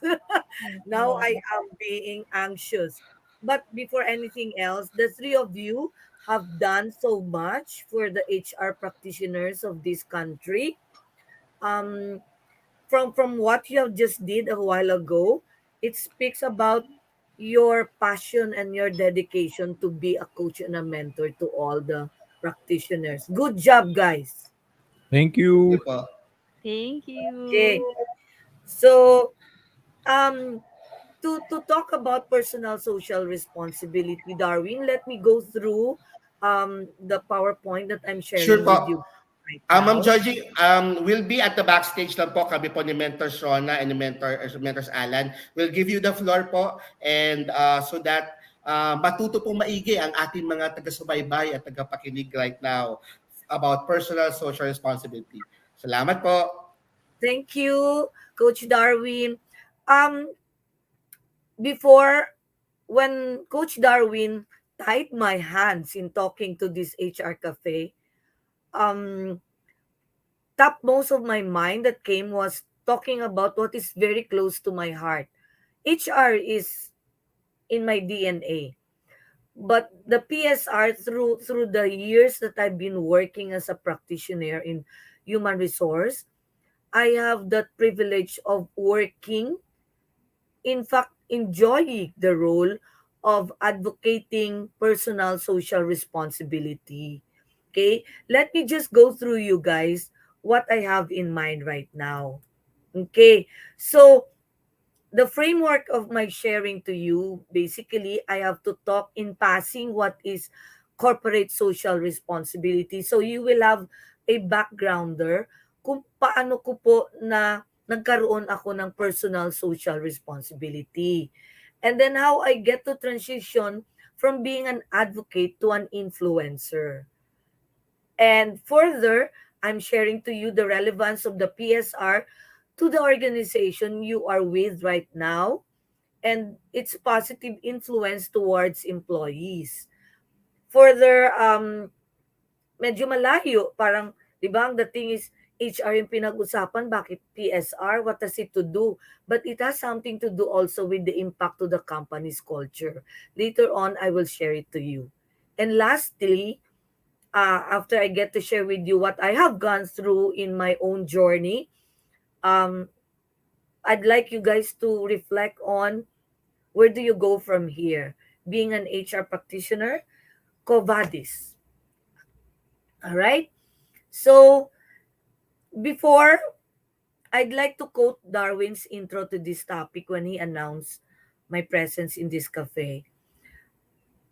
Now I am being anxious. But before anything else, the three of you have done so much for the HR practitioners of this country. Um, from what you have just did a while ago, it speaks about your passion and your dedication to be a coach and a mentor to all the practitioners. Good job, guys. Thank Thank you you. po. Thank Okay. you. So, um, to talk about personal social responsibility, Darwin, let me go through the PowerPoint that I'm Sure sharing with po. you right Ma'am now. Georgie, we'll be at the backstage lang po. Kami po ni Mentors Rona and ni Mentors Alan. We'll give you the floor po and so that matuto pong maigi ang ating mga taga-subaybay at taga-pakinig right now about personal social responsibility. Salamat po. Thank you, Coach Darwin. Um, before, when Coach Darwin tied my hands in talking to this HR cafe, um, top most of my mind that came was talking about what is very close to my heart. HR is in my DNA. But the PSR, through the years that I've been working as a practitioner in human resource, I have that privilege of working, in fact, enjoying the role of advocating personal social responsibility. Okay, let me just go through you guys what I have in mind right now. Okay, so the framework of my sharing to you, basically, I have to talk in passing what is corporate social responsibility. So you will have a backgrounder kung paano ko po na nagkaroon ako ng personal social responsibility. And then how I get to transition from being an advocate to an influencer. And further, I'm sharing to you the relevance of the PSR to the organization you are with right now and its positive influence towards employees. Further, medyo malayo. Parang, di ba, ang dating is HR yung pinag-usapan. Bakit PSR? What does it to do? But it has something to do also with the impact to the company's culture. Later on, I will share it to you. And lastly, after I get to share with you what I have gone through in my own journey, um, I'd like you guys to reflect on where do you go from here? Being an HR practitioner, Covadis. All right. So before, I'd like to quote Darwin's intro to this topic when he announced my presence in this cafe.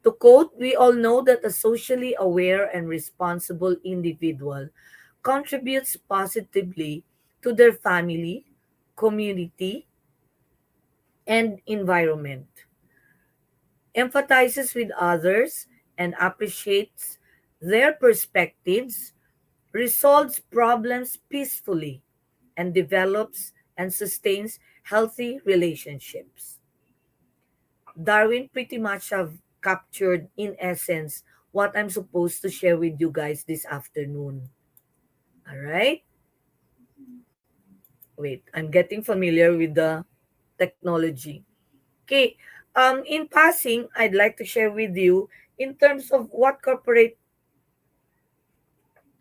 To quote, we all know that a socially aware and responsible individual contributes positively to their family, community, and environment, empathizes with others and appreciates their perspectives, resolves problems peacefully, and develops and sustains healthy relationships. Darwin pretty much have captured in essence what I'm supposed to share with you guys this afternoon. All right? Wait, I'm getting familiar with the technology. Okay. In passing, I'd like to share with you in terms of what corporate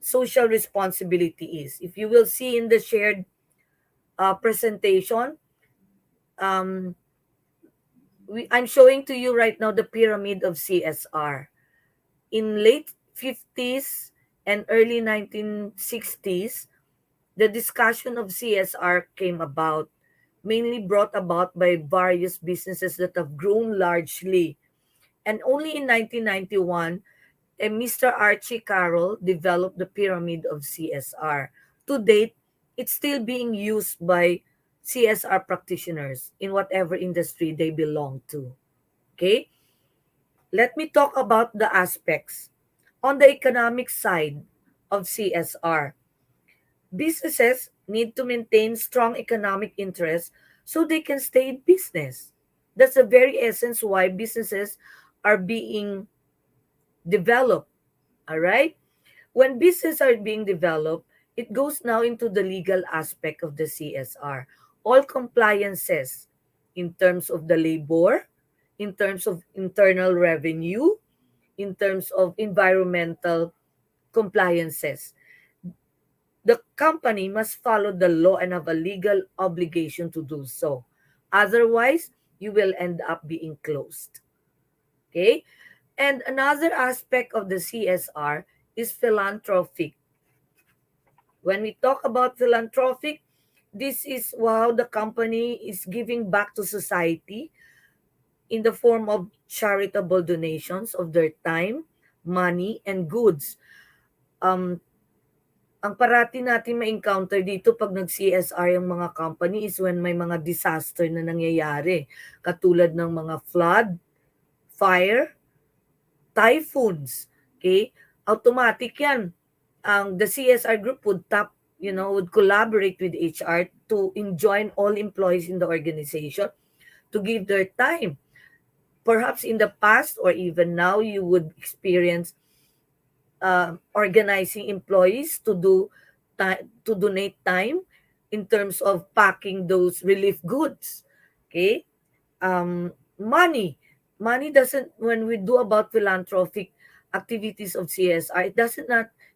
social responsibility is. If you will see in the shared presentation, um, I'm showing to you right now the pyramid of CSR. In late 50s and early 1960s, the discussion of CSR came about, mainly brought about by various businesses that have grown largely. And only in 1991, Mr. Archie Carroll developed the pyramid of CSR. To date, it's still being used by CSR practitioners in whatever industry they belong to. Okay? Let me talk about the aspects. On the economic side of CSR, businesses need to maintain strong economic interests so they can stay in business. That's the very essence why businesses are being developed. All right? When businesses are being developed, it goes now into the legal aspect of the CSR. All compliances in terms of the labor, in terms of internal revenue, in terms of environmental compliances. The company must follow the law and have a legal obligation to do so. Otherwise, you will end up being closed. Okay? And another aspect of the CSR is philanthropic. When we talk about philanthropic, this is how the company is giving back to society in the form of charitable donations of their time, money, and goods. Um, ang parati natin ma-encounter dito pag nag-CSR yung mga company is when may mga disaster na nangyayari. Katulad ng mga flood, fire, typhoons. Okay? Automatic yan. The CSR group would collaborate with HR to enjoin all employees in the organization to give their time. Perhaps in the past or even now, you would experience organizing employees to donate time in terms of packing those relief goods. Okay, money doesn't, when we do about philanthropic activities of CSR,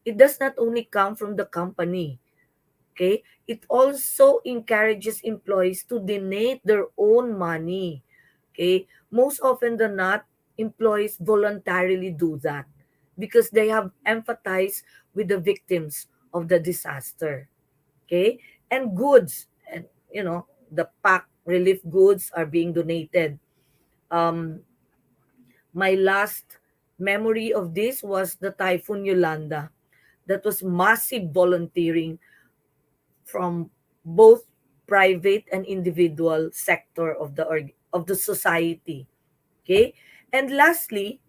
it does not only come from the company. Okay, it also encourages employees to donate their own money. Okay, most often than not, employees voluntarily do that. because they have empathized with the victims of the disaster. Okay? And goods, and the pack relief goods are being donated. Um, my last memory of this was the Typhoon Yolanda. That was massive volunteering from both private and individual sector of the society. Okay? And lastly,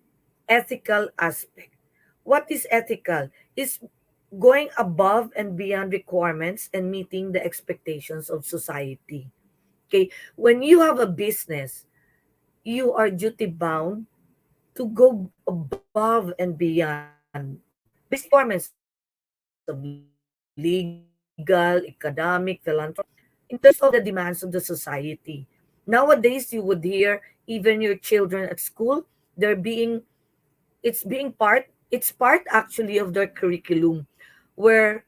ethical aspect. What is ethical? Is going above and beyond requirements and meeting the expectations of society. Okay? When you have a business, you are duty bound to go above and beyond basic requirements of legal, economic, philanthropic, in terms of the demands of the society. Nowadays, you would hear even your children at school, they're being it's part actually of their curriculum, where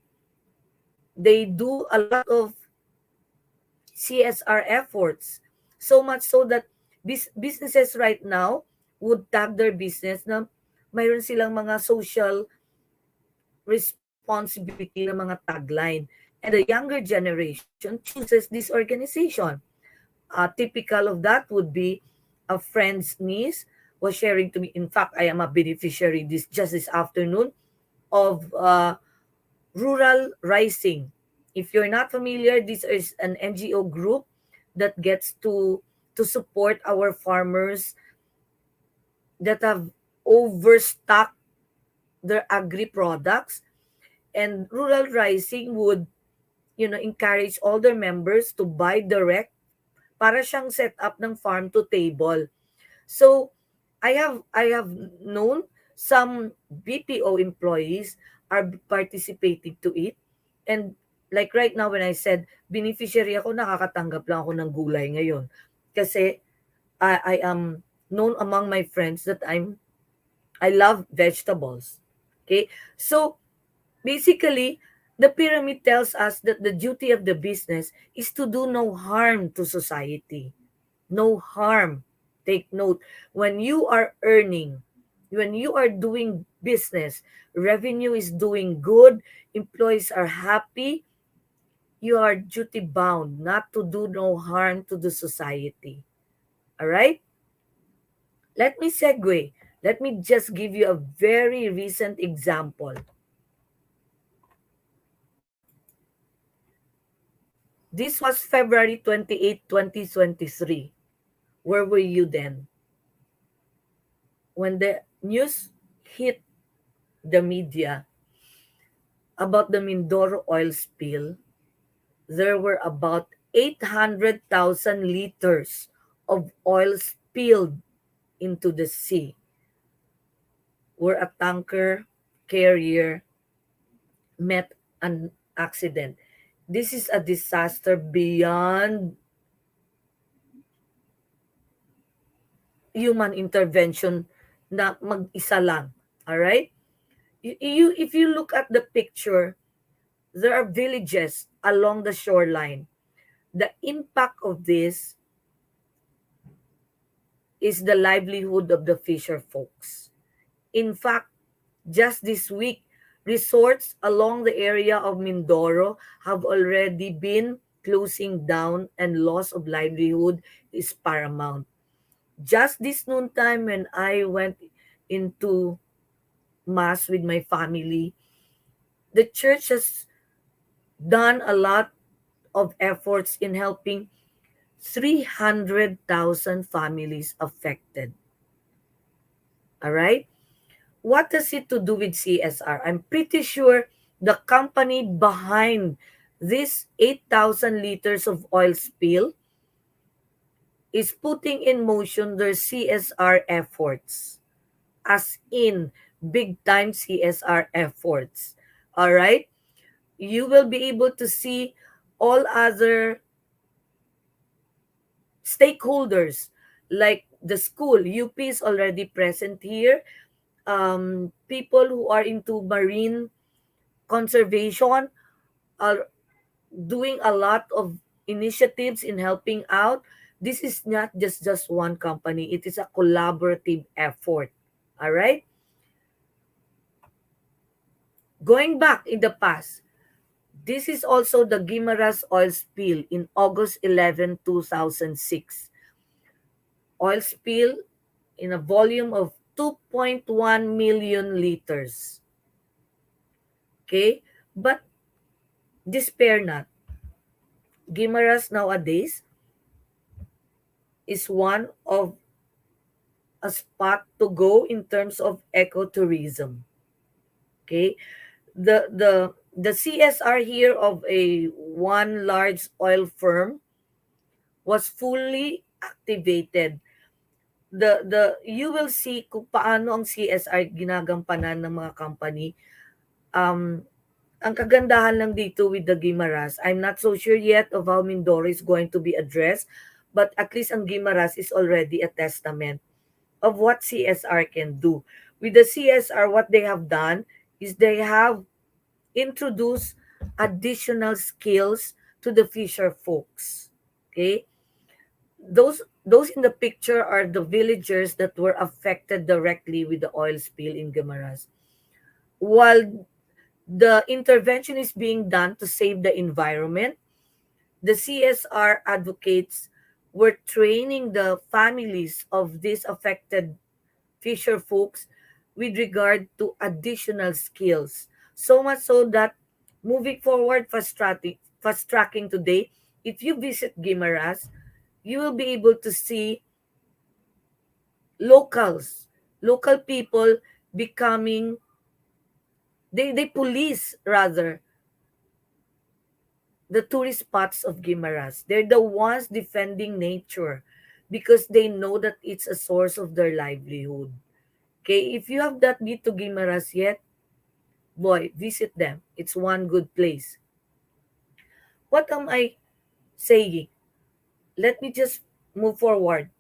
they do a lot of CSR efforts. So much so that businesses right now would tag their business na mayroon silang mga social responsibility na mga tagline. And the younger generation chooses this organization. Typical of that would be a friend's niece was sharing to me. In fact, I am a beneficiary this afternoon of Rural Rising. If you're not familiar, this is an NGO group that gets to support our farmers that have overstocked their agri products. And Rural Rising would encourage all their members to buy direct, para siyang set up ng farm to table. So I have known some BPO employees are participating to it. And like right now, when I said beneficiary ako, nakakatanggap lang ako ng gulay ngayon. Kasi I am known among my friends that I love vegetables. Okay? So basically, the pyramid tells us that the duty of the business is to do no harm to society. No harm. Take note, when you are earning, when you are doing business, revenue is doing good, employees are happy, you are duty bound not to do no harm to the society. All right? Let me segue. Let me just give you a very recent example. This was February 28, 2023. Where were you then? When the news hit the media about the Mindoro oil spill, there were about 800,000 liters of oil spilled into the sea, where a tanker carrier met an accident. This is a disaster beyond human intervention na mag-isa lang. Alright? If you look at the picture, there are villages along the shoreline. The impact of this is the livelihood of the fisher folks. In fact, just this week, resorts along the area of Mindoro have already been closing down, and loss of livelihood is paramount. Just this noontime, when I went into mass with my family, the church has done a lot of efforts in helping 300,000 families affected. All right? What does it to do with CSR? I'm pretty sure the company behind this 8,000 liters of oil spill is putting in motion their CSR efforts, as in big time CSR efforts. All right? You will be able to see all other stakeholders like the school. UP is already present here. People who are into marine conservation are doing a lot of initiatives in helping out. This is not just one company. It is a collaborative effort. All right? Going back in the past, this is also the Guimaras oil spill in August 11, 2006. Oil spill in a volume of 2.1 million liters. Okay? But despair not. Guimaras nowadays is one of a spot to go in terms of ecotourism. Okay? The CSR here of a one large oil firm was fully activated. The you will see kung paano ang CSR ginagampanan ng mga company. Ang kagandahan lang dito with the Guimaras, I'm not so sure yet of how Mindoro is going to be addressed, but at least ang Guimaras is already a testament of what CSR can do. With the CSR, what they have done is they have introduced additional skills to the fisher folks. Okay? Those in the picture are the villagers that were affected directly with the oil spill in Guimaras. While the intervention is being done to save the environment, the CSR advocates were training the families of these affected fisher folks with regard to additional skills. So much so that moving forward, fast tracking today, if you visit Guimaras, you will be able to see locals, local people becoming, they police rather the tourist spots of Guimaras. They're the ones defending nature because they know that it's a source of their livelihood. Okay, if you have not been to Guimaras yet, boy, visit them. It's one good place. What am I saying? Let me just move forward.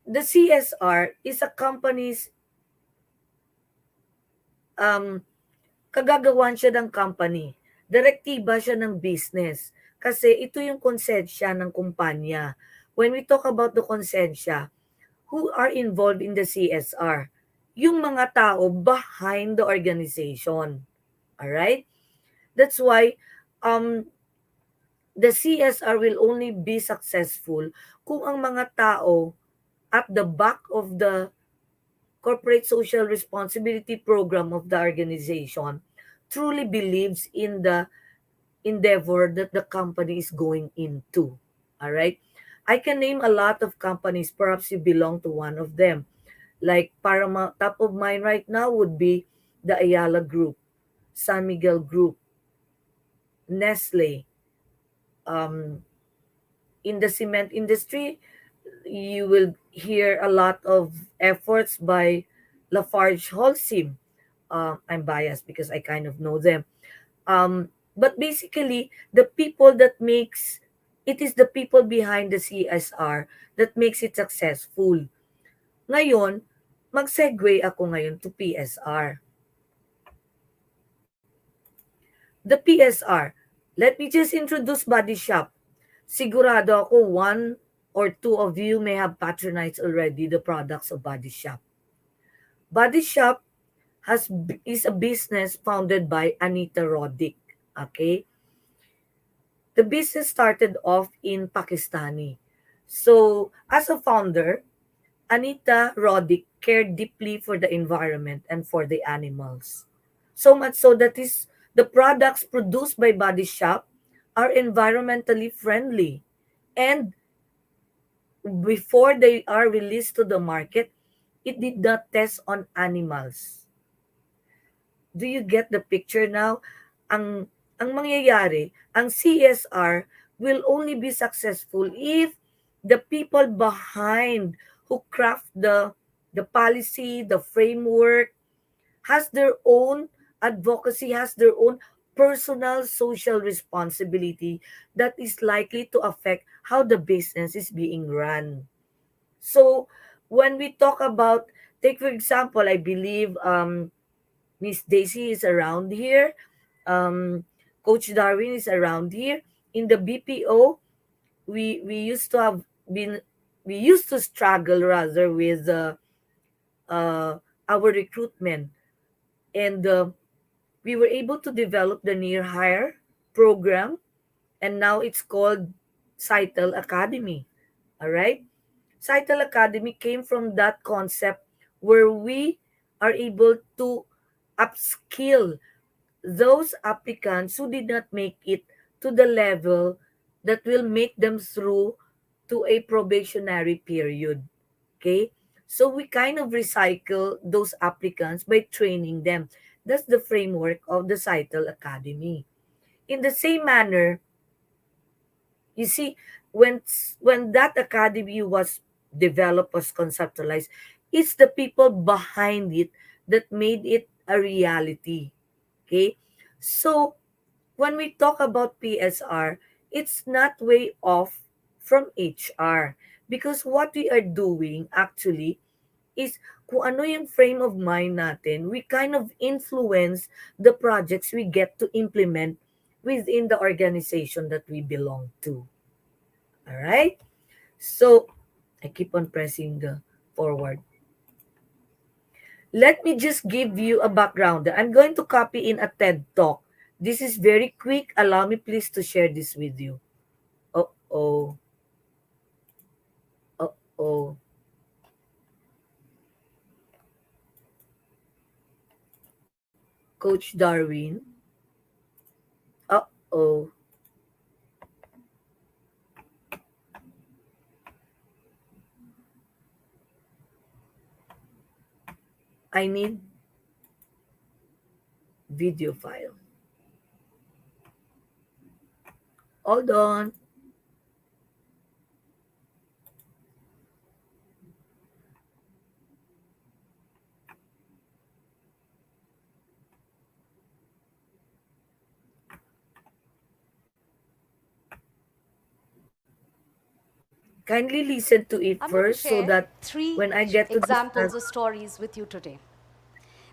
The CSR is a company's um, kagagawan siya ng company. Direktiba siya ng business. Kasi ito yung konsensya ng kumpanya. When we talk about the konsensya, who are involved in the CSR? Yung mga tao behind the organization. Alright? That's why the CSR will only be successful kung ang mga tao at the back of the corporate social responsibility program of the organization truly believes in the endeavor that the company is going into. All right? I can name a lot of companies. Perhaps you belong to one of them. Like top of mind right now would be the Ayala Group, San Miguel Group, Nestle. In the cement industry, you will hear a lot of efforts by Lafarge Holcim. I'm biased because I kind of know them. But basically, the people that makes it is the people behind the CSR that makes it successful. Ngayon, mag-segue ako ngayon to PSR. The PSR. Let me just introduce Body Shop. Sigurado ako one or two of you may have patronized already the products of Body Shop. Body Shop is a business founded by Anita Roddick. Okay? The business started off in Pakistani. So, as a founder, Anita Roddick cared deeply for the environment and for the animals. So much so that the products produced by Body Shop are environmentally friendly. And before they are released to the market, it did not test on animals. Do you get the picture now? Ang mangyayari, ang CSR will only be successful if the people behind who craft the policy, the framework, has their own advocacy, has their own personal social responsibility that is likely to affect how the business is being run. So, when we talk about, take for example, I believe Miss Daisy is around here. Coach Darwin is around here. In the BPO, we used to have been we used to struggle rather with our recruitment, and we were able to develop the near hire program, and now it's called Cytel Academy. All right? Cytel Academy came from that concept where we are able to upskill those applicants who did not make it to the level that will make them through to a probationary period. Okay? So we kind of recycle those applicants by training them. That's the framework of the Cytel Academy. In the same manner, you see, when that academy was developed, was conceptualized, it's the people behind it that made it a reality. Okay? So when we talk about PSR, it's not way off from HR, because what we are doing actually is kung ano yung frame of mind natin, we kind of influence the projects we get to implement within the organization that we belong to. All right? So, I keep on pressing the forward. Let me just give you a background. I'm going to copy in a TED Talk. This is very quick. Allow me please to share this with you. Oh. Oh. Coach Darwin. Oh. I need video file. Hold on. Kindly listen to it I'm going to first so share that three when I get to examples discuss. or stories with you today.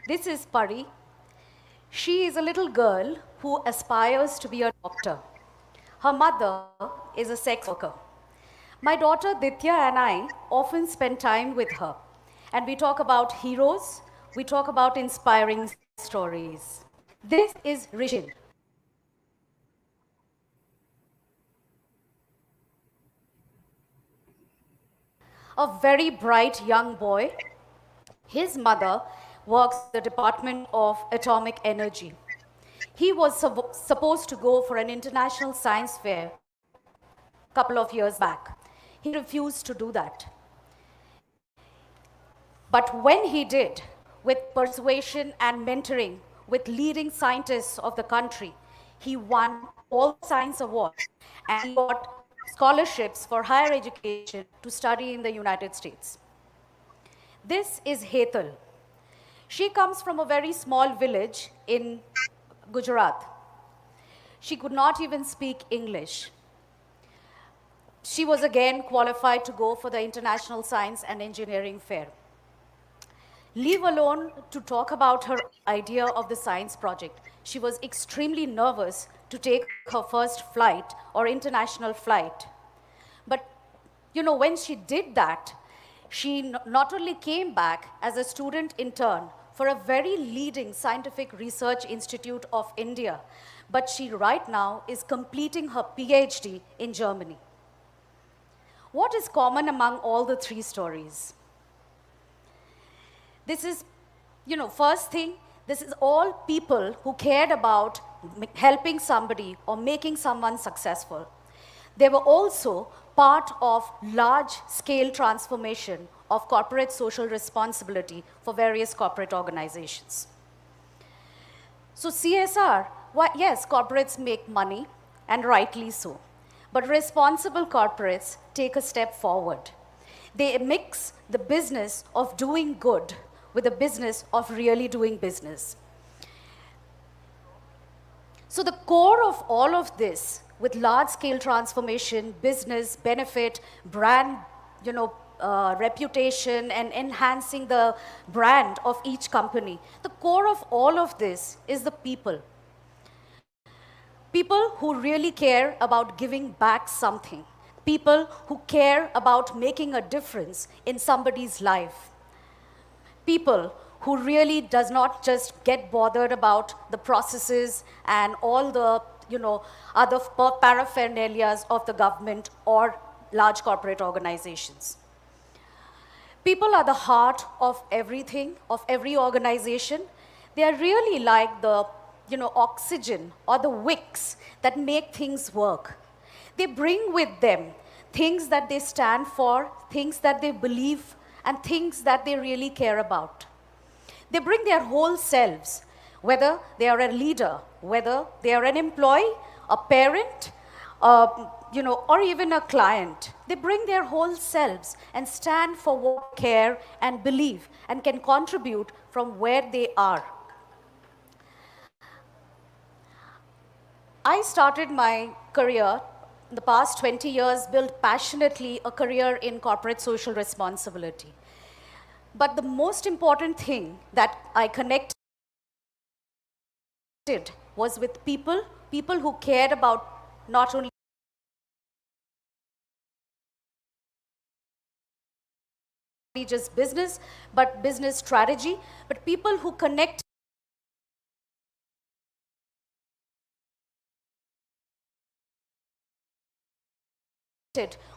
This is Pari. She is a little girl who aspires to be a doctor. Her mother is a sex worker. My daughter Ditya and I often spend time with her, and we talk about heroes, we talk about inspiring stories. This is Rishil. A very bright young boy. His mother works in the Department of Atomic Energy. He was supposed to go for an international science fair a couple of years back. He refused to do that. But when he did, with persuasion and mentoring with leading scientists of the country, he won all the science awards and he got scholarships for higher education to study in the United States. This is Hetal. She comes from a very small village in Gujarat. She could not even speak English. She was again qualified to go for the International Science and Engineering Fair. Leave alone to talk about her idea of the science project. She was extremely nervous to take her first flight or international flight. But when she did that, she not only came back as a student intern for a very leading scientific research institute of India, but she right now is completing her PhD in Germany. What is common among all the three stories? This is, first thing, this is all people who cared about helping somebody or making someone successful. They were also part of large-scale transformation of corporate social responsibility for various corporate organizations. So CSR, yes, corporates make money, and rightly so. But responsible corporates take a step forward. They mix the business of doing good with the business of really doing business. So the core of all of this, with large-scale transformation, business, benefit, brand, reputation, and enhancing the brand of each company, the core of all of this is the people. People who really care about giving back something. People who care about making a difference in somebody's life. People who really does not just get bothered about the processes and all the other paraphernalias of the government or large corporate organizations. People are the heart of everything, of every organization. They are really like the oxygen or the wicks that make things work. They bring with them things that they stand for, things that they believe, and things that they really care about. They bring their whole selves, whether they are a leader, whether they are an employee, a parent, or even a client. They bring their whole selves and stand for what they care and believe and can contribute from where they are. I started my career in the past 20 years, built passionately a career in corporate social responsibility. But the most important thing that I connected was with people, people who cared about not only just business, but business strategy, but people who connect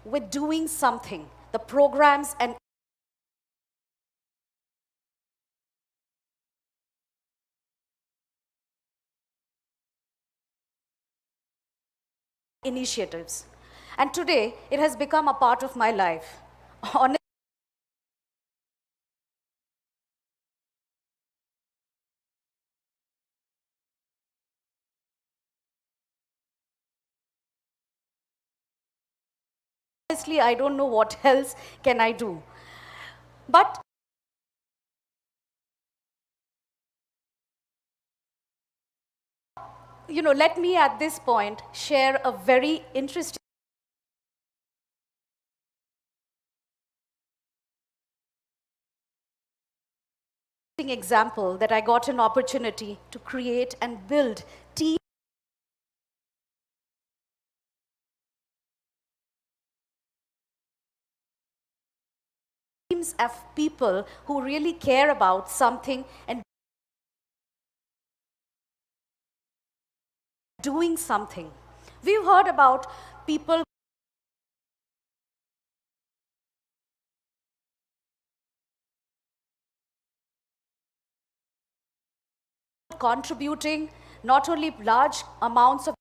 with doing something, the programs and initiatives. And today, it has become a part of my life. Honestly, I don't know what else can I do. But let me at this point share a very interesting example that I got an opportunity to create and build teams of people who really care about something and doing something. We've heard about people contributing not only large amounts of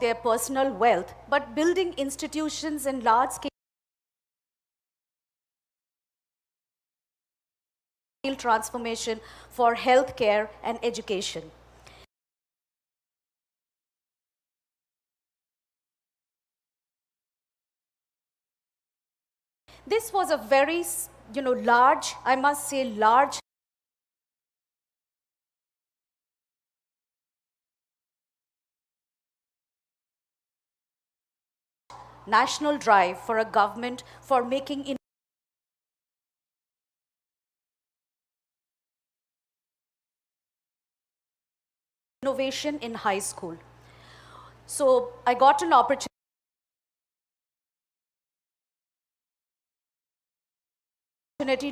their personal wealth, but building institutions in large scale transformation for healthcare and education. This was a very, large, I must say, large national drive for a government for making innovation in high school. So I got an opportunity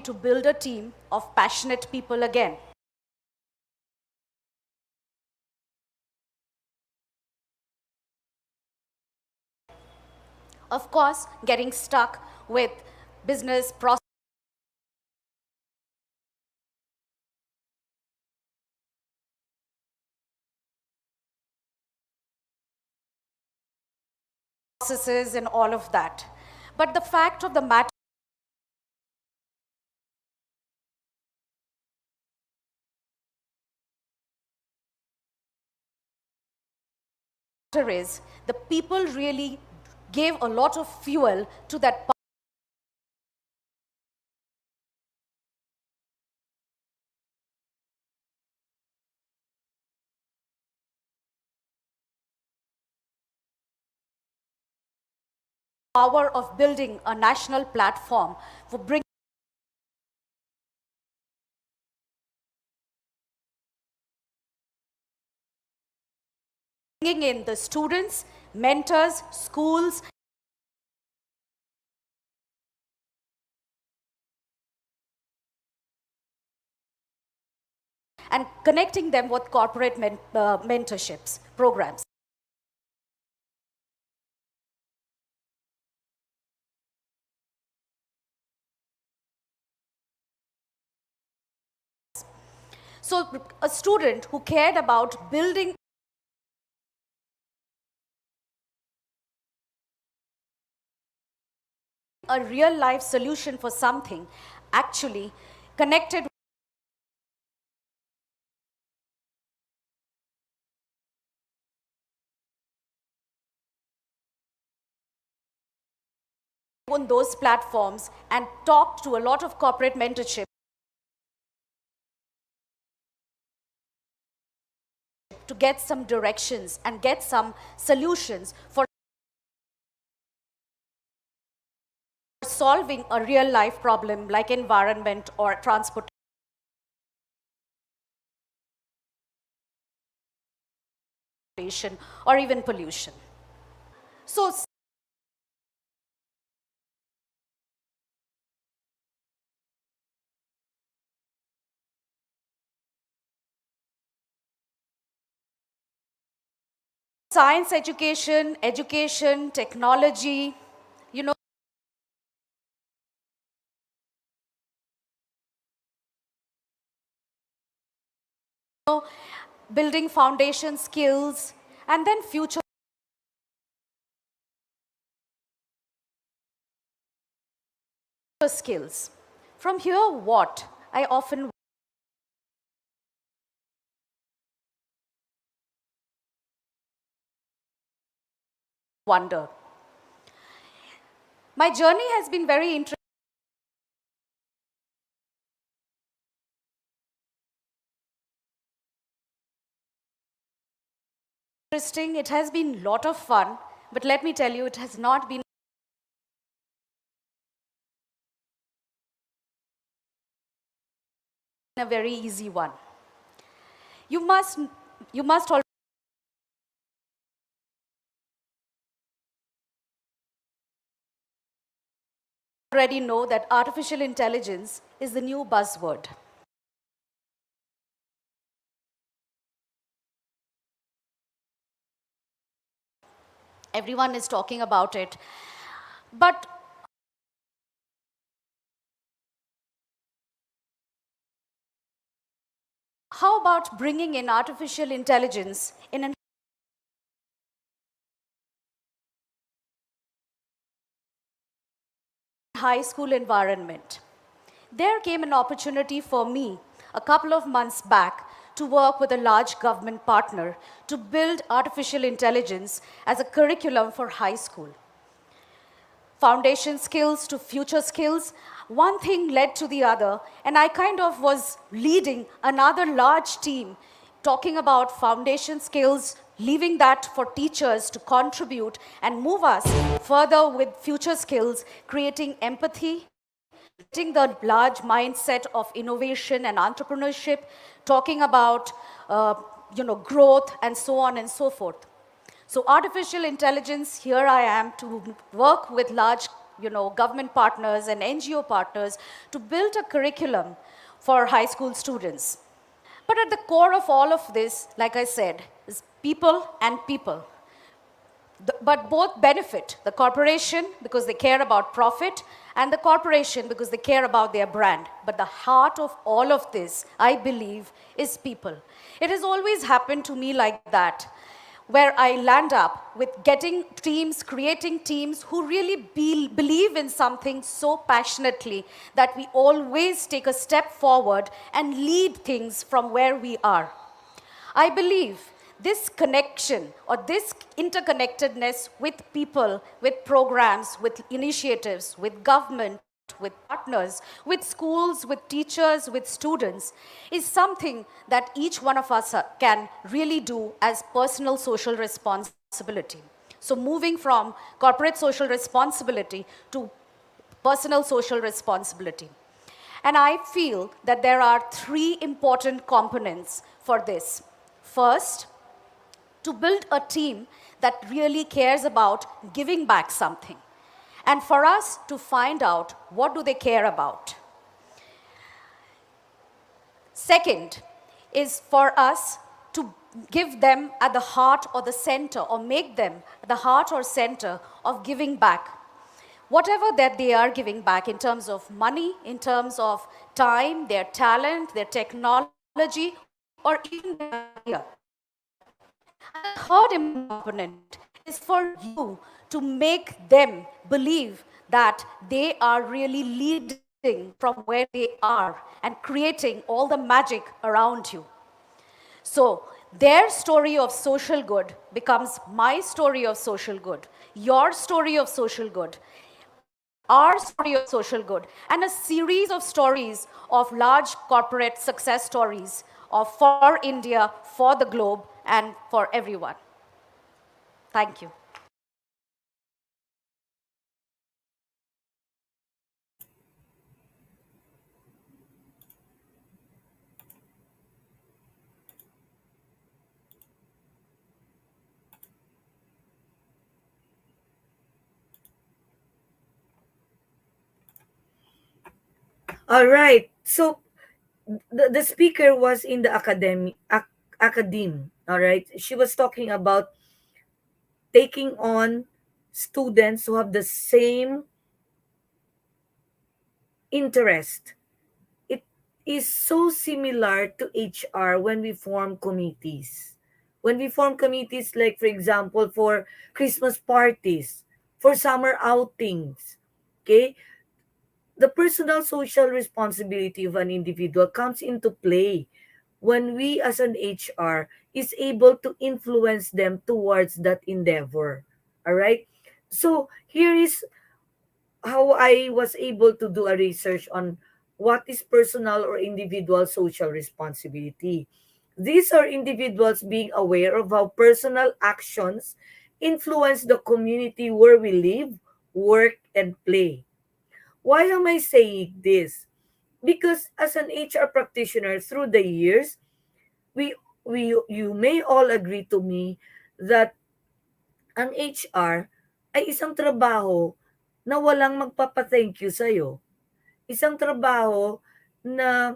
to build a team of passionate people again. Of course, getting stuck with business processes and all of that. But the fact of the matter is the people really gave a lot of fuel to that power of building a national platform for bringing in the students, mentors, schools, and connecting them with corporate mentorships programs. So a student who cared about building a real life solution for something actually connected on those platforms and talked to a lot of corporate mentorship to get some directions and get some solutions for solving a real life problem like environment or transportation or even pollution. So science education, education, technology, you know, building foundation skills, and then future skills. From here, what? I often wonder. My journey has been very interesting. It has been a lot of fun, but let me tell you, it has not been a very easy one. You must, you must already know that artificial intelligence is the new buzzword. Everyone is talking about it. But how about bringing in artificial intelligence in a high school environment? There came an opportunity for me a couple of months back to work with a large government partner to build artificial intelligence as a curriculum for high school. Foundation skills to future skills, one thing led to the other, and I kind of was leading another large team talking about foundation skills, leaving that for teachers to contribute and move us further with future skills, creating empathy, the large mindset of innovation and entrepreneurship, talking about growth and so on and so forth. So artificial intelligence, here I am to work with large government partners and NGO partners to build a curriculum for high school students. But at the core of all of this, like I said, is people and people. But both benefit the corporation because they care about profit and the corporation because they care about their brand. But the heart of all of this, I believe, is people. It has always happened to me like that, where I land up with getting teams, creating teams who really believe in something so passionately that we always take a step forward and lead things from where we are. I believe this connection or this interconnectedness with people, with programs, with initiatives, with government, with partners, with schools, with teachers, with students, is something that each one of us can really do as personal social responsibility. So moving from corporate social responsibility to personal social responsibility. And I feel that there are three important components for this. First, to build a team that really cares about giving back something. And for us to find out what do they care about. Second is for us to give them at the heart or the center, or make them the heart or center of giving back. Whatever that they are giving back in terms of money, in terms of time, their talent, their technology, or even their idea. And the third important component is for you to make them believe that they are really leading from where they are and creating all the magic around you. So, their story of social good becomes my story of social good, your story of social good, our story of social good, and a series of stories of large corporate success stories of for India, for the globe, and for everyone. Thank you. All right. So the speaker was in the academe. All right. She was talking about taking on students who have the same interest. It is so similar to HR when we form committees. When we form committees, like for example, for Christmas parties, for summer outings, okay, the personal social responsibility of an individual comes into play when we as an HR is able to influence them towards that endeavor. All right? So here is how I was able to do a research on what is personal or individual social responsibility. These are individuals being aware of how personal actions influence the community where we live, work, and play. Why am I saying this? Because as an HR practitioner through the years, we you may all agree to me that ang HR ay isang trabaho na walang magpapa-thank you sa'yo. Isang trabaho na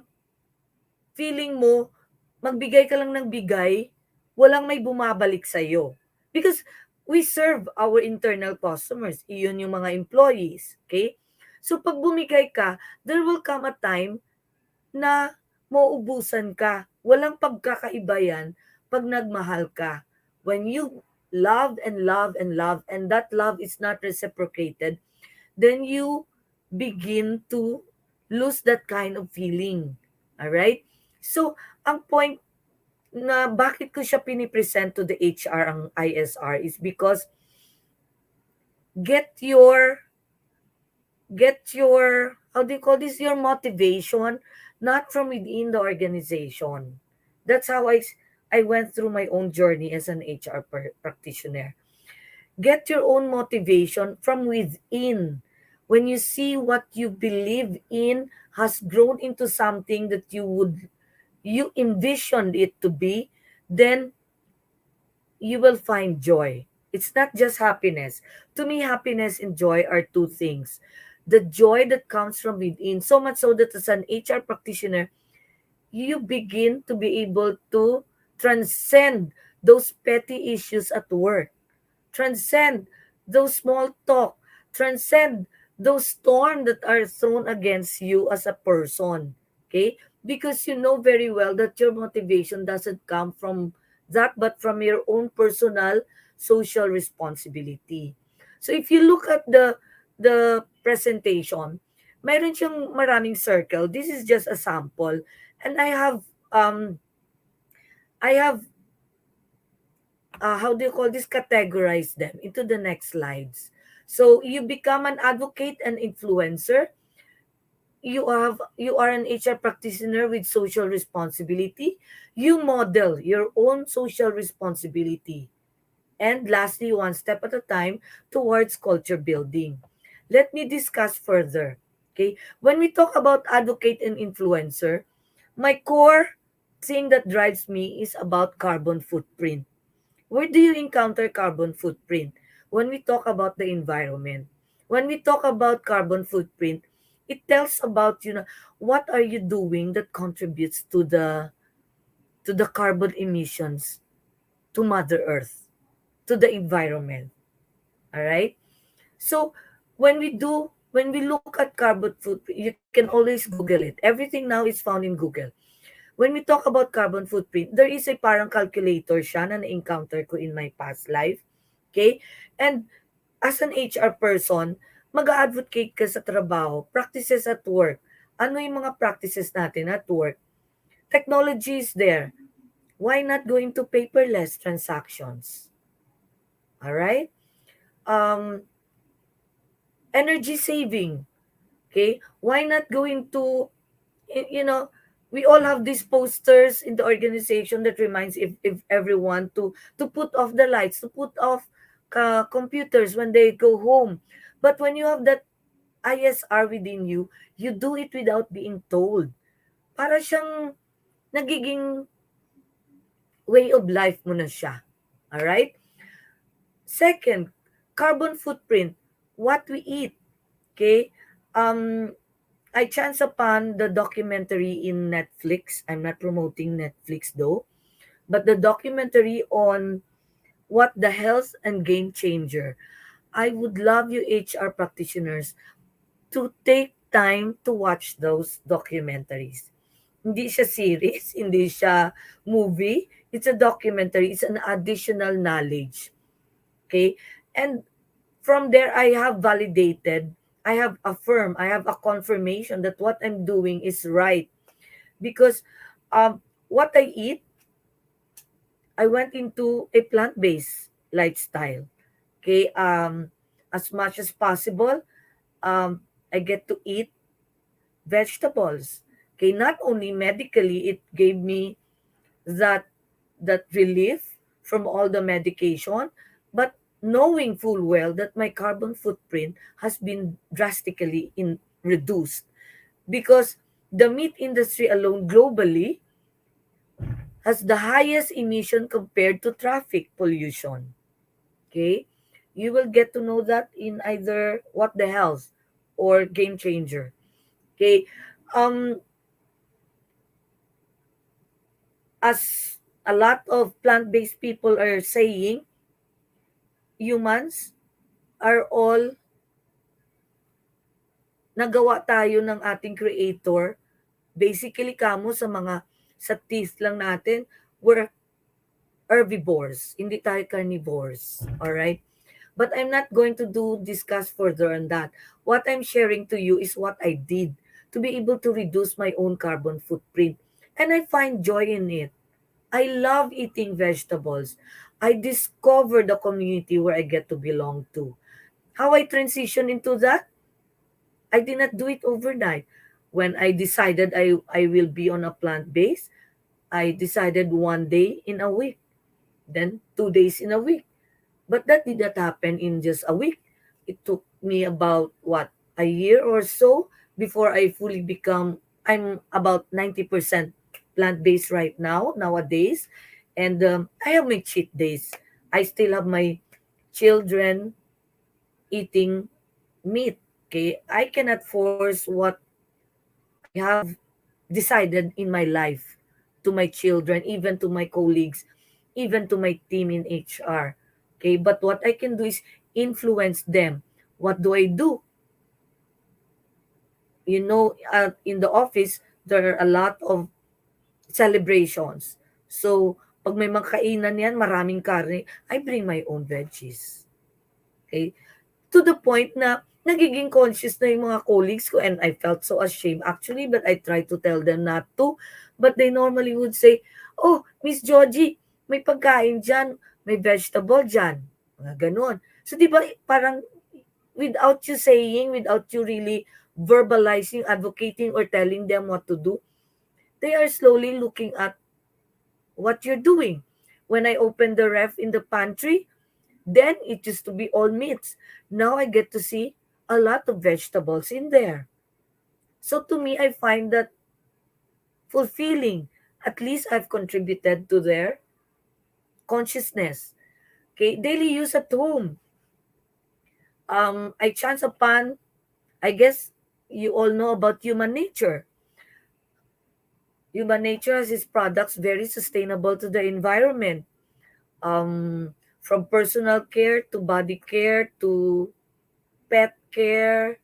feeling mo magbigay ka lang ng bigay, walang may bumabalik sa'yo. Because we serve our internal customers. Iyon yung mga employees. Okay? So pag bumigay ka, there will come a time na mauubusan ka. Walang pagkakaiba yan pag nagmahal ka. When you love and love and love and that love is not reciprocated, then you begin to lose that kind of feeling. Alright? So, ang point na bakit ko siya pinipresent to the HR ang ISR is because get your how do you call this, your motivation not from within the organization. That's how I went through my own journey as an HR practitioner. Get your own motivation from within. When you see what you believe in has grown into something that you envisioned it to be, then you will find joy. It's not just happiness. To me, happiness and joy are two things. The joy that comes from within, so much so that as an HR practitioner, you begin to be able to transcend those petty issues at work, transcend those small talk, transcend those storms that are thrown against you as a person. Okay? Because you know very well that your motivation doesn't come from that, but from your own personal social responsibility. So if you look at the presentation, mayroon siyang maraming circle. This is just a sample. And I have how do you call this, categorize them into the next slides. So you become an advocate and influencer. You are an HR practitioner with social responsibility. You model your own social responsibility. And lastly, one step at a time towards culture building. Let me discuss further. Okay? When we talk about advocate and influencer, my core thing that drives me is about carbon footprint. Where do you encounter carbon footprint? When we talk about the environment. When we talk about carbon footprint, it tells about, what are you doing that contributes to to the carbon emissions to Mother Earth, to the environment. All right? So when we look at carbon footprint, you can always Google it. Everything now is found in Google. When we talk about carbon footprint, there is a parang calculator siya na na-encounter ko in my past life. Okay? And as an HR person, mag-advocate ka sa trabaho, practices at work. Ano yung mga practices natin at work? Technology is there. Why not going to paperless transactions? All right? Um, Energy saving. Okay? Why not going to, you know, we all have these posters in the organization that reminds if everyone to put off the lights, to put off computers when they go home. But when you have that ISR within you, you do it without being told. Para siyang nagiging way of life mo na siya. Alright? Second, carbon footprint. What we eat. Okay? I chance upon the documentary in Netflix. I'm not promoting Netflix though. But the documentary on what the health and game changer. I would love you HR practitioners to take time to watch those documentaries. Hindi siya series, hindi siya movie. It's a documentary. It's an additional knowledge. Okay? And from there, I have validated, I have affirmed, I have a confirmation that what I'm doing is right. Because what I eat, I went into a plant-based lifestyle. Okay? As much as possible, I get to eat vegetables. Okay, not only medically, it gave me that relief from all the medication, but knowing full well that my carbon footprint has been drastically reduced because the meat industry alone globally has the highest emission compared to traffic pollution. Okay, you will get to know that in either What the Health or Game Changer. Okay, um, as a lot of plant-based people are saying, humans are all nagawa tayo ng ating creator. Basically, kamo sa teeth lang natin, we're herbivores. Hindi tayo carnivores. Alright? But I'm not going to discuss further on that. What I'm sharing to you is what I did to be able to reduce my own carbon footprint. And I find joy in it. I love eating vegetables. I discovered the community where I get to belong to. How I transition into that? I did not do it overnight. When I decided I will be on a plant base, I decided 1 day in a week, then 2 days in a week. But that did not happen in just a week. It took me about a year or so before I fully I'm about 90% plant-based right now, nowadays. And I have my cheat days. I still have my children eating meat. Okay, I cannot force what I have decided in my life to my children, even to my colleagues, even to my team in HR. Okay, but what I can do is influence them. What do I do? In the office, there are a lot of celebrations. So, pag may mga kainan yan, maraming karne, I bring my own veggies. Okay? To the point na nagiging conscious na yung mga colleagues ko and I felt so ashamed actually, but I tried to tell them not to. But they normally would say, "Oh, Miss Joji, may pagkain dyan, may vegetable dyan." Mga ganun. So, di ba, parang without you saying, without you really verbalizing, advocating, or telling them what to do, they are slowly looking at what you're doing. When I open the ref in the pantry, then it used to be all meats. Now I get to see a lot of vegetables in there. So to me, I find that fulfilling. At least I've contributed to their consciousness. Okay, daily use at home. I chance upon, I guess you all know about human nature. Human nature has its products very sustainable to the environment. From personal care to body care to pet care,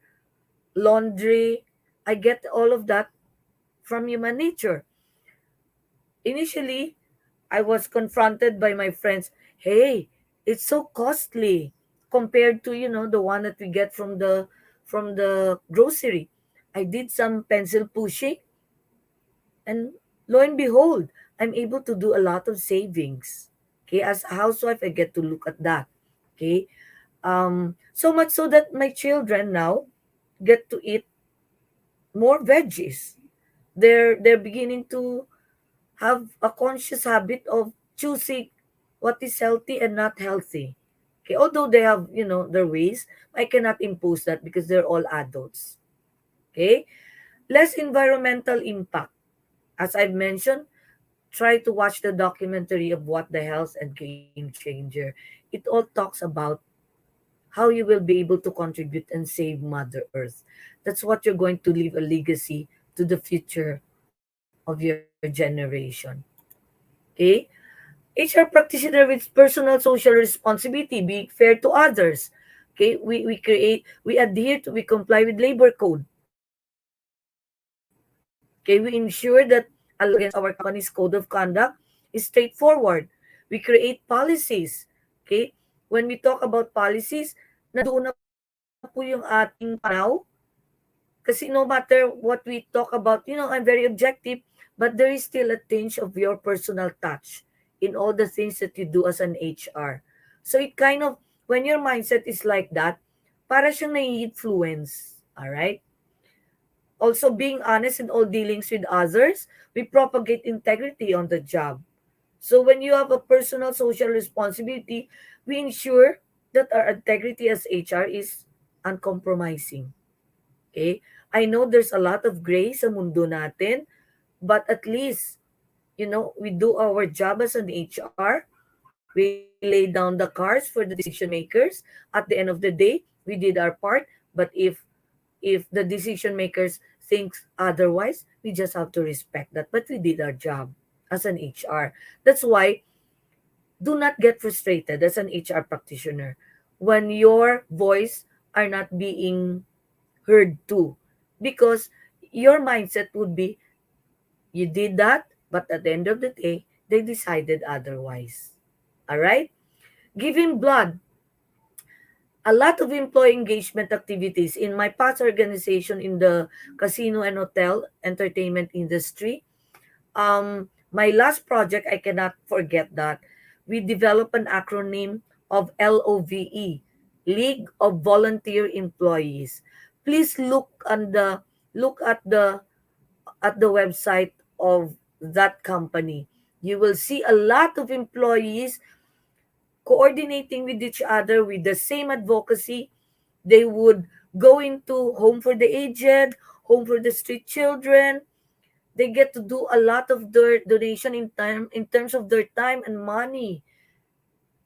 laundry. I get all of that from human nature. Initially, I was confronted by my friends, hey, it's so costly compared to, the one that we get from the grocery. I did some pencil pushing, and lo and behold, I'm able to do a lot of savings. Okay, as a housewife, I get to look at that. Okay. So much so that my children now get to eat more veggies. They're beginning to have a conscious habit of choosing what is healthy and not healthy. Okay, although they have, their ways, I cannot impose that because they're all adults. Okay? Less environmental impact. As I've mentioned, try to watch the documentary of What the Health and Game Changer. It all talks about how you will be able to contribute and save Mother Earth. That's what you're going to leave a legacy to the future of your generation. Okay? HR practitioner with personal social responsibility, being fair to others. Okay, we adhere to, we comply with labor code. Okay, we ensure that alignment against our company's code of conduct is straightforward. We create policies. Okay, when we talk about policies, nandoon na po yung ating pananaw. Kasi no matter what we talk about, I'm very objective, but there is still a tinge of your personal touch in all the things that you do as an HR. So it kind of, when your mindset is like that, para siyang nai-influence. Alright? Also, being honest in all dealings with others, we propagate integrity on the job. So when you have a personal social responsibility, we ensure that our integrity as HR is uncompromising. Okay? I know there's a lot of gray sa mundo natin, but at least, we do our job as an HR. We lay down the cards for the decision makers. At the end of the day, we did our part. But if the decision makers think otherwise, we just have to respect that. But we did our job as an HR. That's why do not get frustrated as an HR practitioner when your voice are not being heard too, because your mindset would be you did that, but at the end of the day they decided otherwise. All right, giving blood. A lot of employee engagement activities in my past organization in the casino and hotel entertainment industry. My last project, I cannot forget that we developed an acronym of LOVE, League of Volunteer Employees. Please look at the website of that company. You will see a lot of employees coordinating with each other with the same advocacy. They would go into home for the aged, home for the street children. They get to do a lot of their donation in terms of their time and money,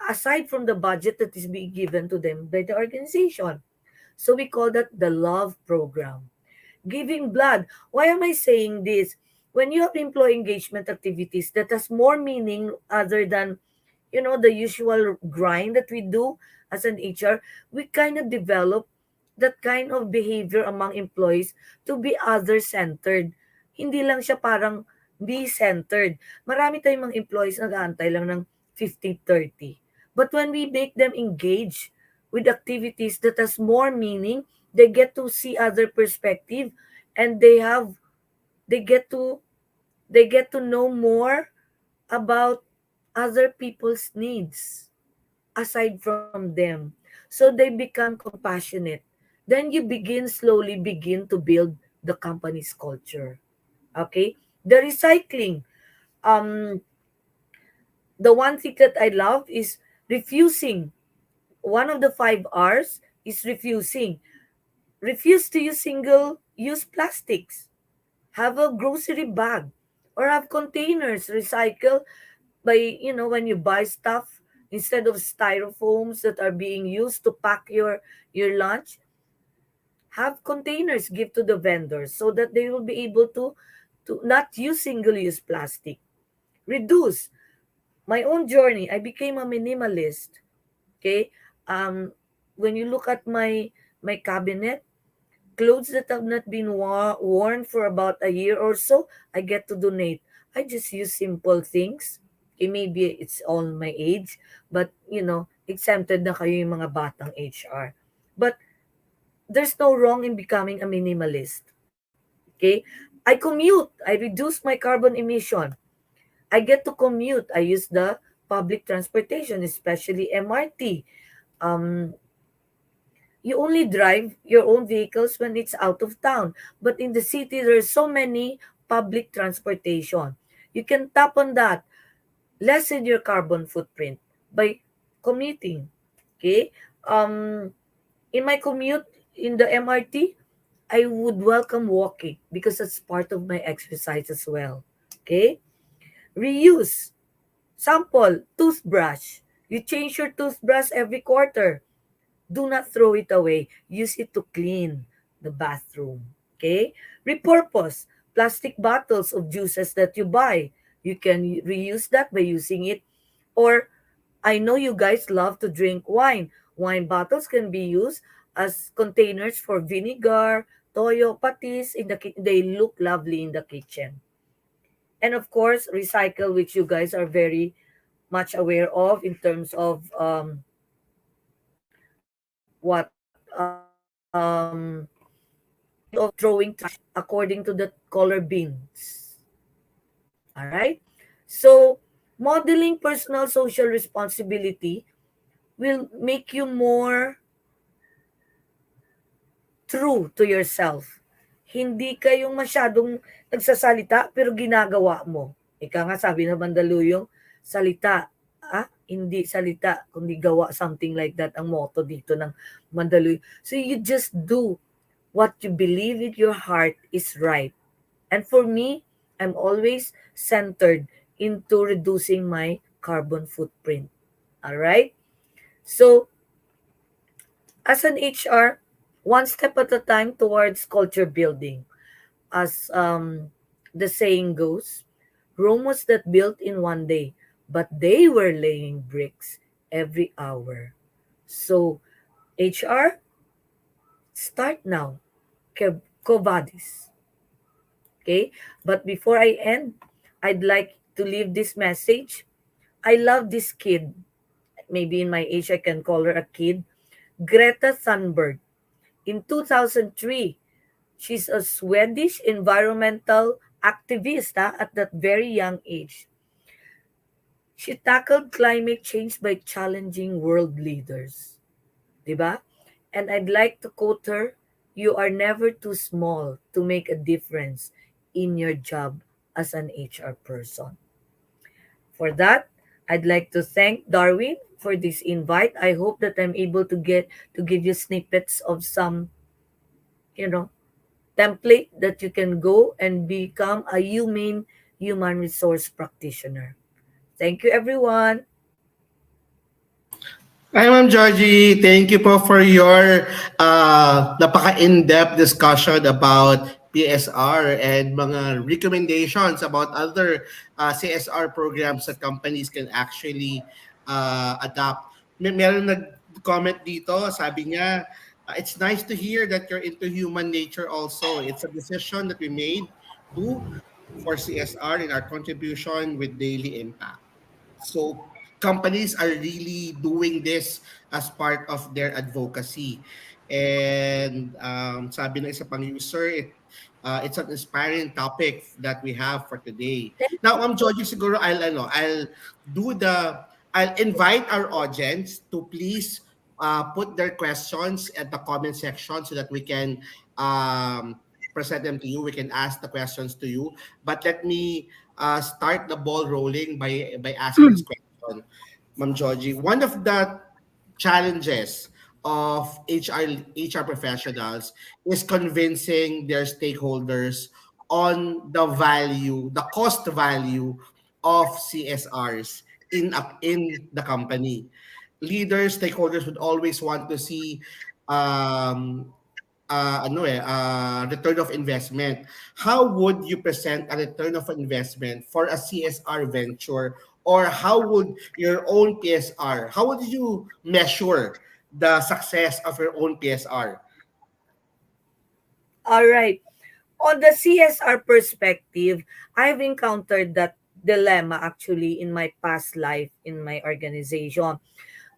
aside from the budget that is being given to them by the organization. So we call that the love program. Giving blood. Why am I saying this? When you have employee engagement activities that has more meaning other than, the usual grind that we do as an HR, we kind of develop that kind of behavior among employees to be other-centered. Hindi lang siya parang be-centered. Marami tayong mga employees nag-aantay lang ng 50-30. But when we make them engage with activities that has more meaning, they get to see other perspective, and they get to know more about other people's needs aside from them. So they become compassionate. Then you slowly begin to build the company's culture. Okay? The recycling. Um, the one thing that I love is refusing. One of the 5 R's is refusing. Refuse to use single-use plastics. Have a grocery bag or have containers. Recycle by, when you buy stuff, instead of styrofoams that are being used to pack your lunch, have containers, give to the vendors so that they will be able to to not use single-use plastic. Reduce. My own journey, I became a minimalist. Okay? Um, when you look at my cabinet, clothes that have not been worn for about a year or so, I get to donate. I just use simple things. Okay, maybe it's all my age, but exempted na kayo yung mga batang HR. But there's no wrong in becoming a minimalist. Okay? I commute. I reduce my carbon emission. I get to commute. I use the public transportation, especially MRT. Um, you only drive your own vehicles when it's out of town. But in the city, there's so many public transportation. You can tap on that. Lessen your carbon footprint by commuting. Okay? Um, in my commute in the MRT, I would welcome walking because that's part of my exercise as well. Okay? Reuse. Sample, toothbrush. You change your toothbrush every quarter. Do not throw it away. Use it to clean the bathroom. Okay? Repurpose. Plastic bottles of juices that you buy. You can reuse that by using it. Or, I know you guys love to drink wine. Wine bottles can be used as containers for vinegar, toyo, patis. They look lovely in the kitchen. And of course, recycle, which you guys are very much aware of in terms of of throwing trash according to the color bins. All right? So, modeling personal social responsibility will make you more true to yourself. Hindi kayong masyadong nagsasalita pero ginagawa mo. Ika nga sabi ng Mandaluyong, salita, hindi salita, kundi gawa, something like that ang motto dito ng Mandaluyong. So you just do what you believe in your heart is right. And for me, I'm always centered into reducing my carbon footprint. All right? So, as an HR, one step at a time towards culture building. As the saying goes, Rome was not built in one day, but they were laying bricks every hour. So, HR, start now. Covadis. Okay? But before I end, I'd like to leave this message. I love this kid. Maybe in my age, I can call her a kid. Greta Thunberg. In 2003, she's a Swedish environmental activist at that very young age. She tackled climate change by challenging world leaders. Diba? And I'd like to quote her, you are never too small to make a difference in your job as an HR person. For that, I'd like to thank Darwin for this invite. I hope that I'm able to give you snippets of some, you know, template that you can go and become a humane human resource practitioner. Thank you, everyone. Hi, Ma'am Georgie. Thank you po for your napaka-in-depth discussion about PSR and mga recommendations about other CSR programs that companies can actually adopt. Meron nag-comment dito, sabi niya, it's nice to hear that you're into human nature also. It's a decision that we made to for CSR in our contribution with daily impact. So companies are really doing this as part of their advocacy. And sabi ng isa pang user, it's an inspiring topic that we have for today. Now, Joji, siguro I'll do I'll invite our audience to please put their questions at the comment section so that we can present them to you. We can ask the questions to you. But let me start the ball rolling by asking this question, Ma'am Georgie. One of the challenges of HR professionals is convincing their stakeholders on the cost value of CSRs in the company. Leaders, stakeholders would always want to see um, return of investment. How would you present a return of investment for a CSR venture, or how would your own PSR, how would you measure the success of your own PSR? All right. On the CSR perspective, I've encountered that dilemma actually in my past life in my organization.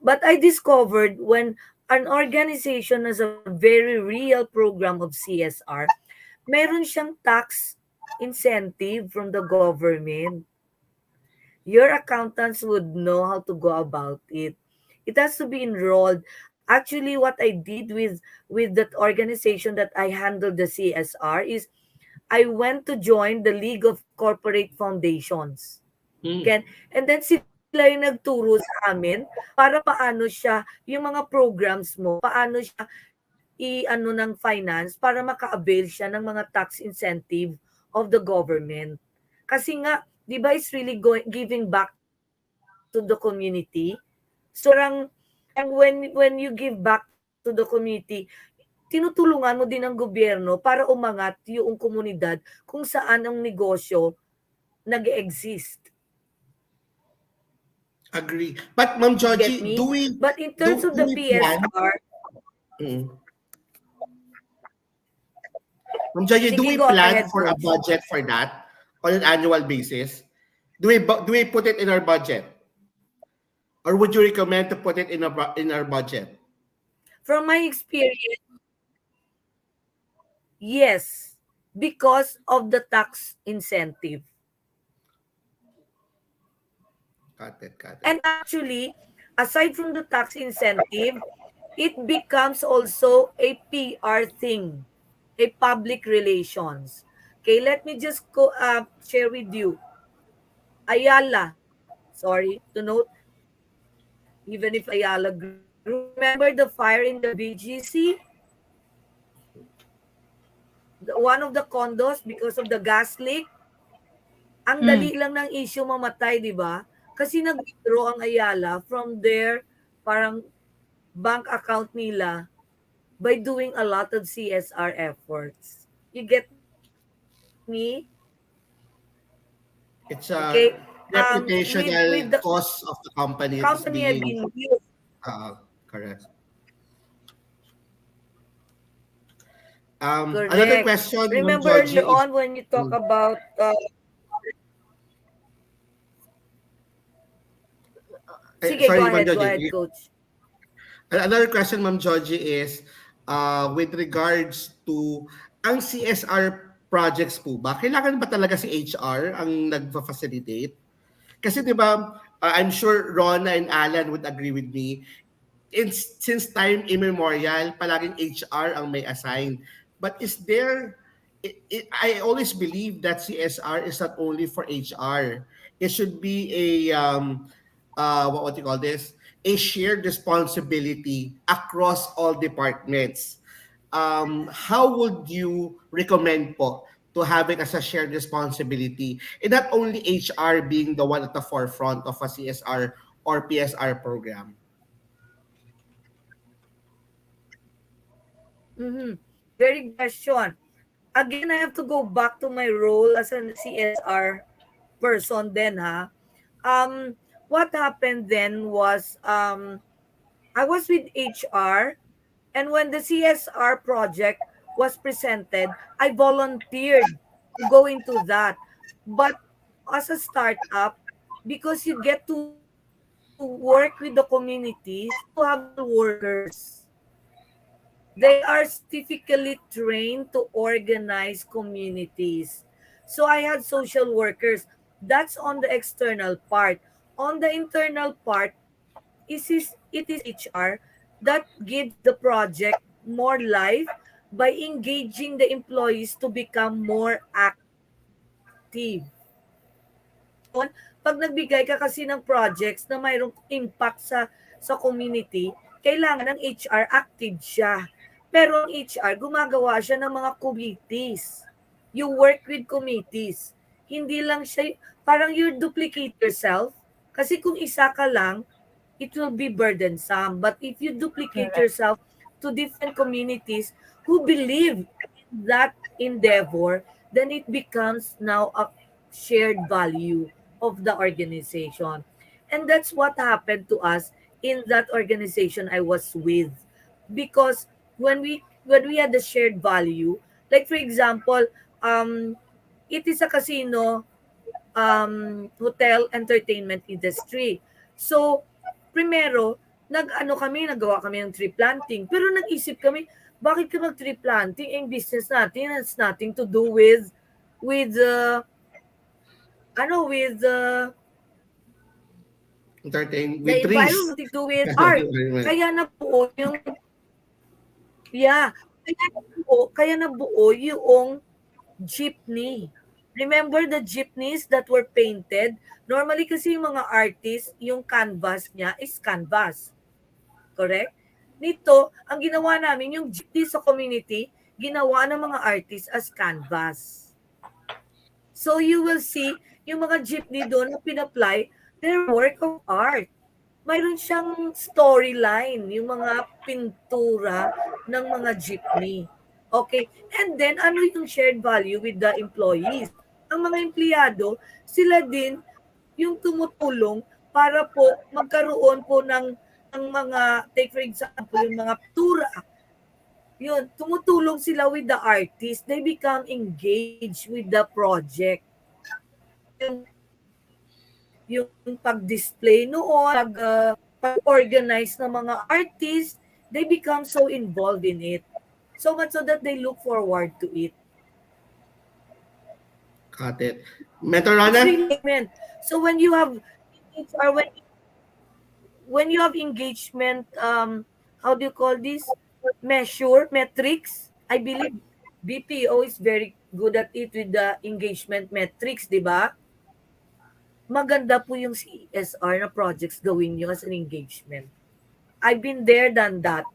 But I discovered when an organization has a very real program of CSR, meron siyang tax incentive from the government. Your accountants would know how to go about it. It has to be enrolled. Actually, what I did with that organization that I handled the CSR is I went to join the League of Corporate Foundations. Hmm. Again, and then sila yung nagturo sa amin para paano siya, yung mga programs mo, paano siya i-ano ng finance para maka-avail siya ng mga tax incentive of the government. Kasi nga, di ba, it's really giving back to the community. So parang when you give back to the community, tinutulungan mo din ng gobyerno para umangat yung komunidad kung saan ang negosyo nag-exist. Agree. But Ma'am You get Georgie, me? But in terms of do the we plan? PSR, Mm. Ma'am Georgie, do sige, we go plan ahead, for a coach. budget for that on an annual basis? Do we put it in our budget, or would you recommend to put it in our budget? From my experience, yes, because of the tax incentive. Got it. And actually, aside from the tax incentive, it becomes also a PR thing, a public relations. Okay, let me just share with you. Ayala, sorry to note, even if Ayala Group, remember the fire in the BGC? One of the condos because of the gas leak? Ang Mm. dali lang ng issue mamatay, di ba? Kasi nag-withdraw ang Ayala from their parang bank account nila by doing a lot of CSR efforts. You get me? It's Okay? a With the reputational cost of the company that is company have being been used. correct. Another Correct. question, Ma'am Remember earlier Georgie, is on when you talk mm, about sige, sorry, Ma'am go ahead, Georgie. coach. Another question, Ma'am Georgie, is with regards to ang CSR projects po ba, kailangan ba talaga si HR ang nagfa-facilitate? Kasi 'di ba, I'm sure Rona and Alan would agree with me, since time immemorial, palaging HR ang may assign. But is there, I always believe that CSR is not only for HR. It should be what you call this, a shared responsibility across all departments. How would you recommend po to have it as a shared responsibility, and not only HR being the one at the forefront of a CSR or PSR program? Mm-hmm. Very good question. Again, I have to go back to my role as a CSR person then, ha. What happened then was I was with HR, and when the CSR project was presented, I volunteered to go into that. But as a startup, because you get to work with the communities, you have social workers. They are specifically trained to organize communities. So I had social workers. That's on the external part. On the internal part, it is HR that gives the project more life by engaging the employees to become more active. Ngayon, pag nagbigay ka kasi ng projects na mayroong impact sa community, kailangan ng HR active siya. Pero ang HR, gumagawa siya ng mga committees. You work with committees. Hindi lang siya, parang you duplicate yourself. Kasi kung isa ka lang, it will be burdensome. But if you duplicate Correct. yourself to different communities who believe in that endeavor, then it becomes now a shared value of the organization. And that's what happened to us in that organization I was with. Because when we had the shared value, like for example, um, it is a casino, hotel entertainment industry. So, primero, nagawa kami ng tree planting. Pero nag-isip kami, bakit ka mag-tree planting? Eh, yung business natin has nothing to do with with Entertain the with trees. environment, to do with art. Environment. Kaya nabuo yung kaya nabuo yung jeepney. Remember the jeepneys that were painted? Normally kasi yung mga artist, yung canvas niya is canvas. Correct? Nito, ang ginawa namin, yung jeepney sa community, ginawa ng mga artist as canvas. So you will see, yung mga jeepney doon na pinapply, they're work of art. Mayroon siyang storyline, yung mga pintura ng mga jeepney. Okay. And then, ano yung shared value with the employees? Ang mga empleyado, sila din yung tumutulong para po magkaroon po ng mga, take for example, yung mga pintura. Yun, tumutulong sila with the artist. They become engaged with the project. Yung pag-display noon, pag-organize ng mga artists, they become so involved in it. So much so that they look forward to it. Got it. Mentor It's Rana? really engagement. So when you have when you have engagement, how do you call this? Metrics. I believe BPO is very good at it with the engagement metrics, di ba? Maganda po yung CSR na projects gawin nyo as an engagement. I've been there, done that.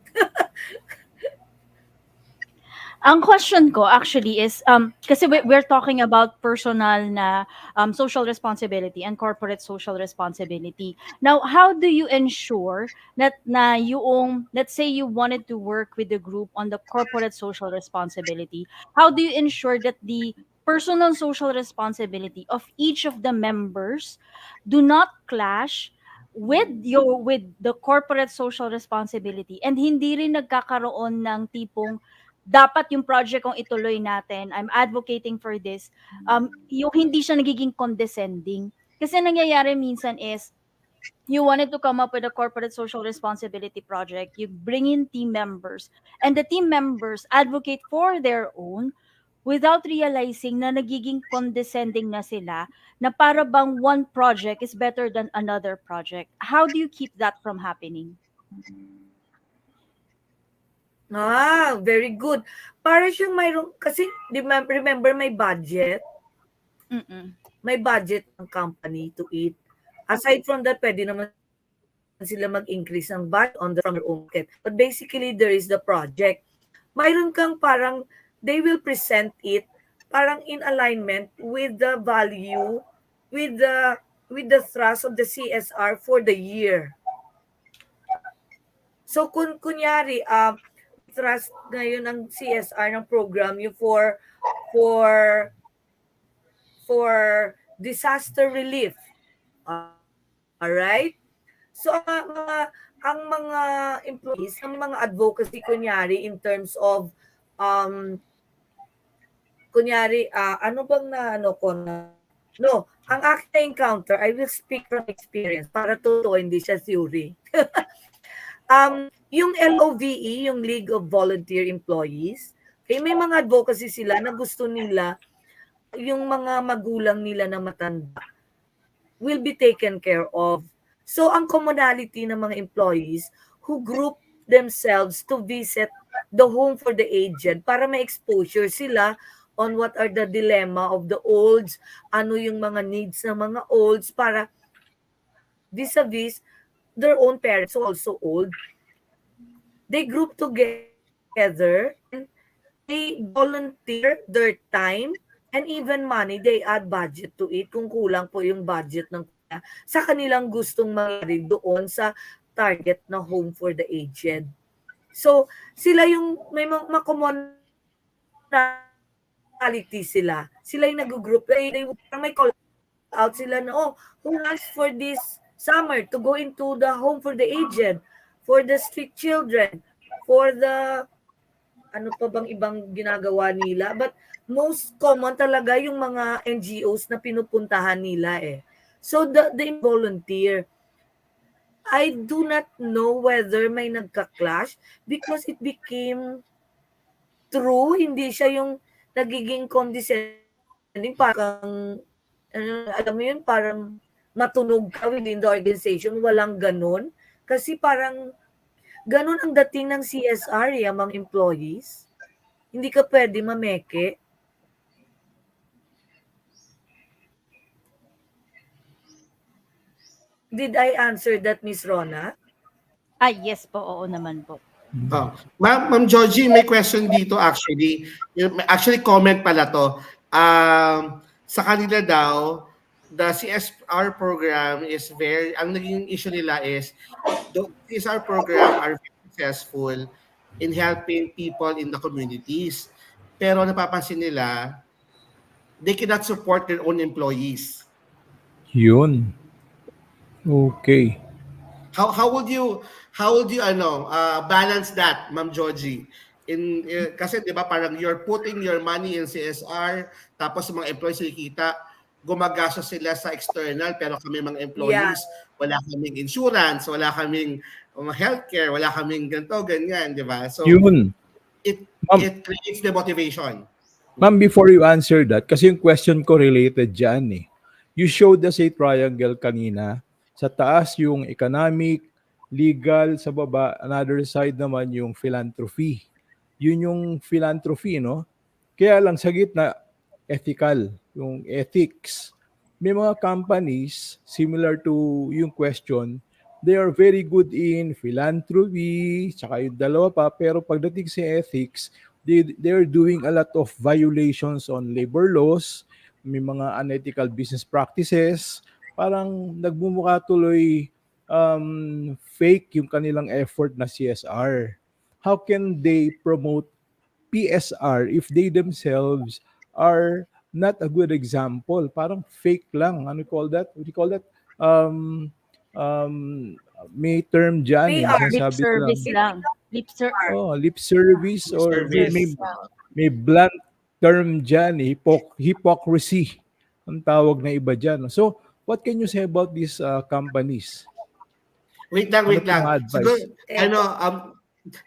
Ang question ko actually is kasi we're talking about personal na social responsibility and corporate social responsibility. Now, how do you ensure that na yung, let's say you wanted to work with the group on the corporate social responsibility, how do you ensure that the personal social responsibility of each of the members do not clash with the corporate social responsibility, and hindi rin nagkakaroon ng tipong dapat yung project kong ituloy natin, I'm advocating for this, yung hindi siya nagiging condescending. Kasi nangyayari minsan is, you wanted to come up with a corporate social responsibility project, you bring in team members, and the team members advocate for their own without realizing na nagiging condescending na sila, na para bang one project is better than another project. How do you keep that from happening? Very good. Para siyang mayroong, kasi remember may budget. Mm-mm. May budget ng company to it. Aside from that, pwede naman sila mag-increase ng budget on from their own market. But basically, there is the project. Mayroon kang parang, they will present it parang in alignment with the value, with the thrust of the CSR for the year. So, kunyari, trust ngayon ng CSR ng program yung for disaster relief. All right? So ang mga employees, ang mga advocacy kunyari in terms of kunyari ano bang na ano ko na no, ang aking encounter, I will speak from experience para totoo, hindi siya theory. Yung LOVE, yung League of Volunteer Employees, okay, may mga advocacy sila na gusto nila yung mga magulang nila na matanda will be taken care of. So, ang commonality ng mga employees who group themselves to visit the home for the aged para may exposure sila on what are the dilemma of the olds, ano yung mga needs ng mga olds para vis-a-vis their own parents who also old. They group together and they volunteer their time and even money. They add budget to it kung kulang po yung budget ng sa kanilang gustong mangyari doon sa target na home for the aged. So, sila yung may commonality sila. Sila yung nag-group. They may call out sila na, oh, who wants for this summer to go into the home for the aged, for the street children, for the ano pa bang ibang ginagawa nila. But most common talaga yung mga NGOs na pinupuntahan nila eh. So the volunteer, I do not know whether may nagka-clash because it became true, hindi siya yung nagiging condescending, parang kang, alam mo yun, parang matunog ka within the organization, walang ganun. Kasi parang ganun ang dating ng CSR among employees. Hindi ka pwede mameke. Did I answer that, Miss Rona? Yes po, oo naman po. Oh. Ma'am Joji, may question dito actually. Actually, comment pala to. Sa kanila daw, the CSR program is ang naging issue nila is, the CSR program are very successful in helping people in the communities. Pero napapansin nila, they cannot support their own employees. Yun. Okay. How would you balance that, Ma'am Joji? Kasi 'di ba parang you're putting your money in CSR, tapos mga employees nakikita gumagastos sila sa external, pero kami mga Yeah. employees wala kaming insurance, wala kaming healthcare, wala kaming ganto ganyan, 'di ba? So Yun. it Ma'am, it creates the motivation. Ma'am, before you answer that, kasi yung question ko related dyan eh. You showed us a triangle kanina. Sa taas yung economic, legal, sa baba, another side naman yung philanthropy. Yun yung philanthropy, no? Kaya lang sa gitna, ethical, yung ethics. May mga companies, similar to yung question, they are very good in philanthropy, tsaka yung dalawa pa, pero pagdating sa ethics, they're doing a lot of violations on labor laws, may mga unethical business practices, parang nagmumukha tuloy fake yung kanilang effort na CSR. How can they promote PSR if they themselves are not a good example? Parang fake lang. Ano you call that? What do you call that? Um, um, may term dyan eh. PR. Lip Sinasabi service lang, lang. oh, lip service or Service. may blunt term dyan, eh, hypocrisy ang tawag na iba dyan. So, what can you say about these companies? Wait lang, Ano wait pong lang. Siguro advice? ano Eto.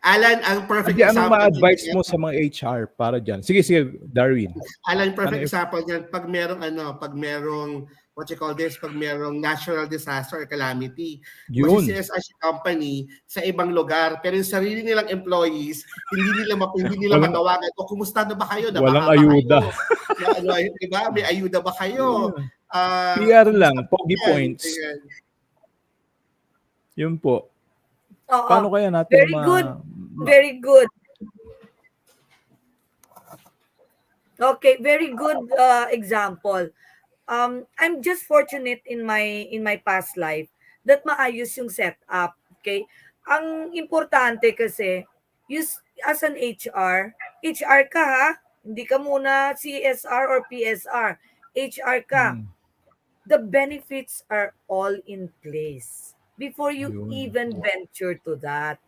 Alan, ang perfect Andi, anong example ma-advise dyan. mo sa mga HR para dyan? Sige, sige, Darwin. Alam, Ano perfect if, example niyan pag merong what you call this, pag merong natural disaster or calamity. yun. Masi-CSR si company sa ibang lugar, pero yung sarili nilang employees, hindi nila Walang, matawagan. O kumusta na ba kayo? walang Nabaha ba kayo? ayuda. Di ba? May ayuda ba kayo? Yeah. PR Kumusta lang, po pogi yan? points. Ayan. Yun po. Oo. Paano kaya natin Very good. Very good. Okay, very good example. I'm just fortunate in my past life that maayos yung setup. Okay? Ang importante kasi, as an HR ka ha, hindi ka muna CSR or PSR, HR ka. Hmm, The benefits are all in place before you yun. even venture to that.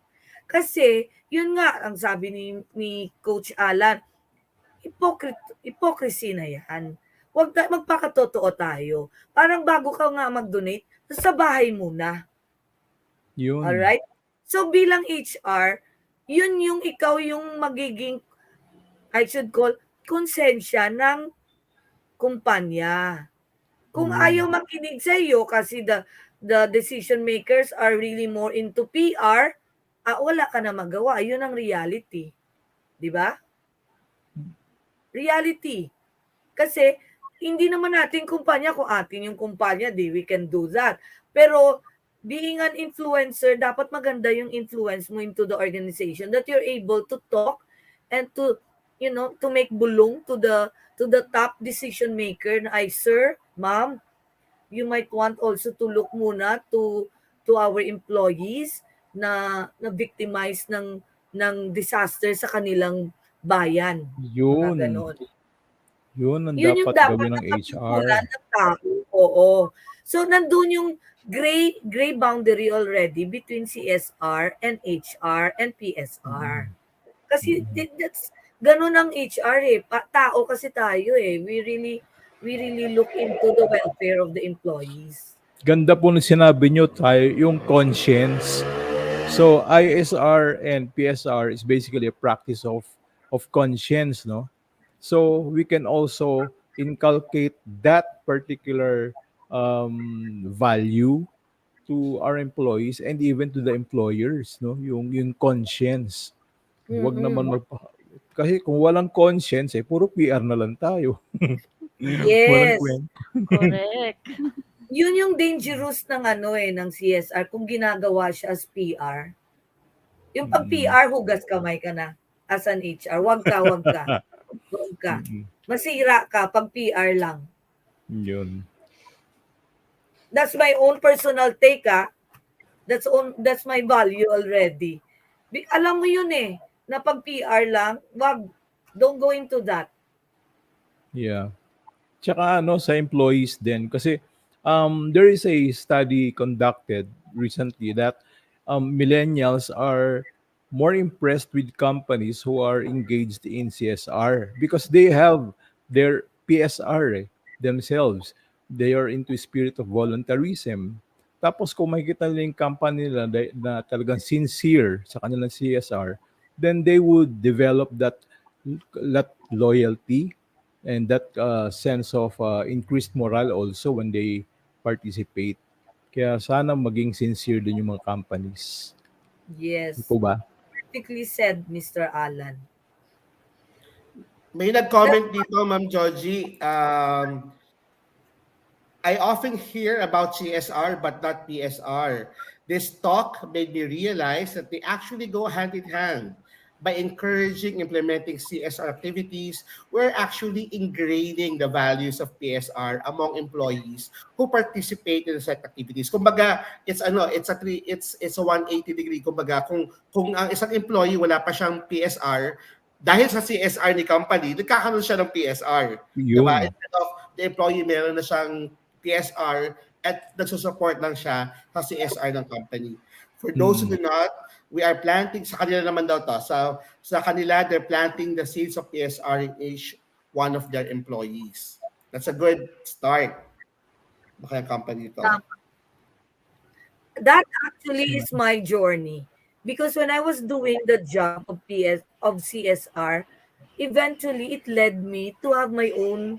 Kasi, yun nga, ang sabi ni Coach Alan, hypocrisy na yan. Magpakatotoo tayo. Parang bago ka nga mag-donate, sa bahay muna. Yun. Alright? So bilang HR, yun yung ikaw yung magiging, I should call, konsensya ng kumpanya. Kung ayaw Yun. makinig sa iyo kasi the decision makers are really more into PR, wala ka na magawa. Yun ang reality. Di ba? Reality. Kasi hindi naman natin kumpanya, kung atin yung kumpanya, we can do that. Pero being an influencer, dapat maganda yung influence mo into the organization that you're able to talk and to make bulong to the top decision maker na ay, sir, ma'am, you might want also to look muna to our employees na victimize disaster sa kanilang bayan, mga Yun. gano'n. Yun ang Yun yung dapat dapat gawin na ng pagkukulan HR. ng tao, oo. So, nandun yung gray boundary already between CSR and HR and PSR. Mm. Kasi Mm. that's ganun ang HR eh. Tao kasi tayo eh. We really look into the welfare of the employees. Ganda po ng sinabi nyo tayo, yung conscience. So ISR and PSR is basically a practice of conscience, no? So we can also inculcate that particular value to our employees and even to the employers, no? Yung conscience. Huwag naman Mm-mm. kasi kung walang conscience puro PR na lang tayo. Walang Yes. kwenta. Correct. Yun yung dangerous ng ano eh, ng CSR kung ginagawa siya as PR. Yung pag Mm. PR, hugas kamay ka na as an HR. Wag ka, wag ka. Wag ka. Mm. Masira ka pag PR lang. Yun. That's my own personal take ah. That's my value already. Alam mo yun eh, na pag PR lang, wag, don't go into that. Yeah. Tsaka ano sa employees din kasi there is a study conducted recently that millennials are more impressed with companies who are engaged in CSR because they have their PSR themselves. They are into spirit of voluntarism. Tapos kung makikita nila yung company nila na talagang sincere sa kanilang CSR, then they would develop that loyalty and that sense of increased morale also when they participate. Kaya sana maging sincere din yung mga companies. Di Yes. po ba? Perfectly said, Mr. Alan. May That, nag-comment dito, Ma'am Joji. I often hear about CSR but not PSR. This talk made me realize that they actually go hand in hand. By encouraging implementing CSR activities, we're actually ingraining the values of PSR among employees who participate in such activities. Kumbaga, it's a 180 degree. Kumbaga, kung ang isang employee wala pa siyang PSR, dahil sa CSR ni company, nagkakaroon siya ng PSR. Diba? Yun. Instead of the employee meron na siyang PSR at nagsusupport lang siya sa CSR ng company. For those who Mm. do not, we are planting, sa kanila naman daw to, sa kanila, they're planting the seeds of PSR in each one of their employees. That's a good start. Baka yung company to. that actually is my journey. Because when I was doing the job of CSR, eventually it led me to have my own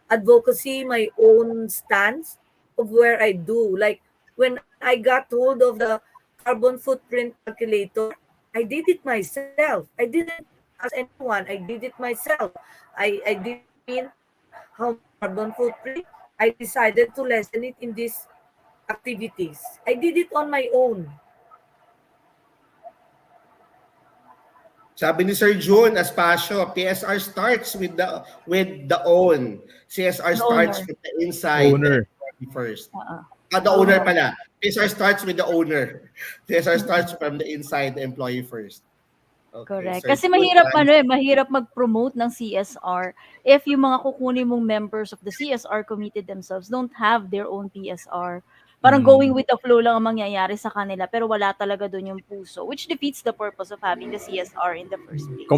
advocacy, my own stance of where I do. Like when I got hold of the carbon footprint calculator, I did it myself. I didn't ask anyone. I did it myself. I determined how much carbon footprint. I decided to lessen it in these activities. I did it on my own. Sabi ni Sir June Aspasio, PSR starts with the own. CSR The starts owner. with the inside the Owner. employee first. Oo. The owner Owner. pala. PSR starts with the owner. PSR starts from the inside the employee first. Okay, Correct. Sir Kasi June. mahirap mahirap mag-promote ng CSR if yung mga kukunin mong members of the CSR committee themselves don't have their own PSR. Parang going Mm. with the flow lang ang mangyayari sa kanila pero wala talaga dun yung puso, which defeats the purpose of having the CSR in the first place.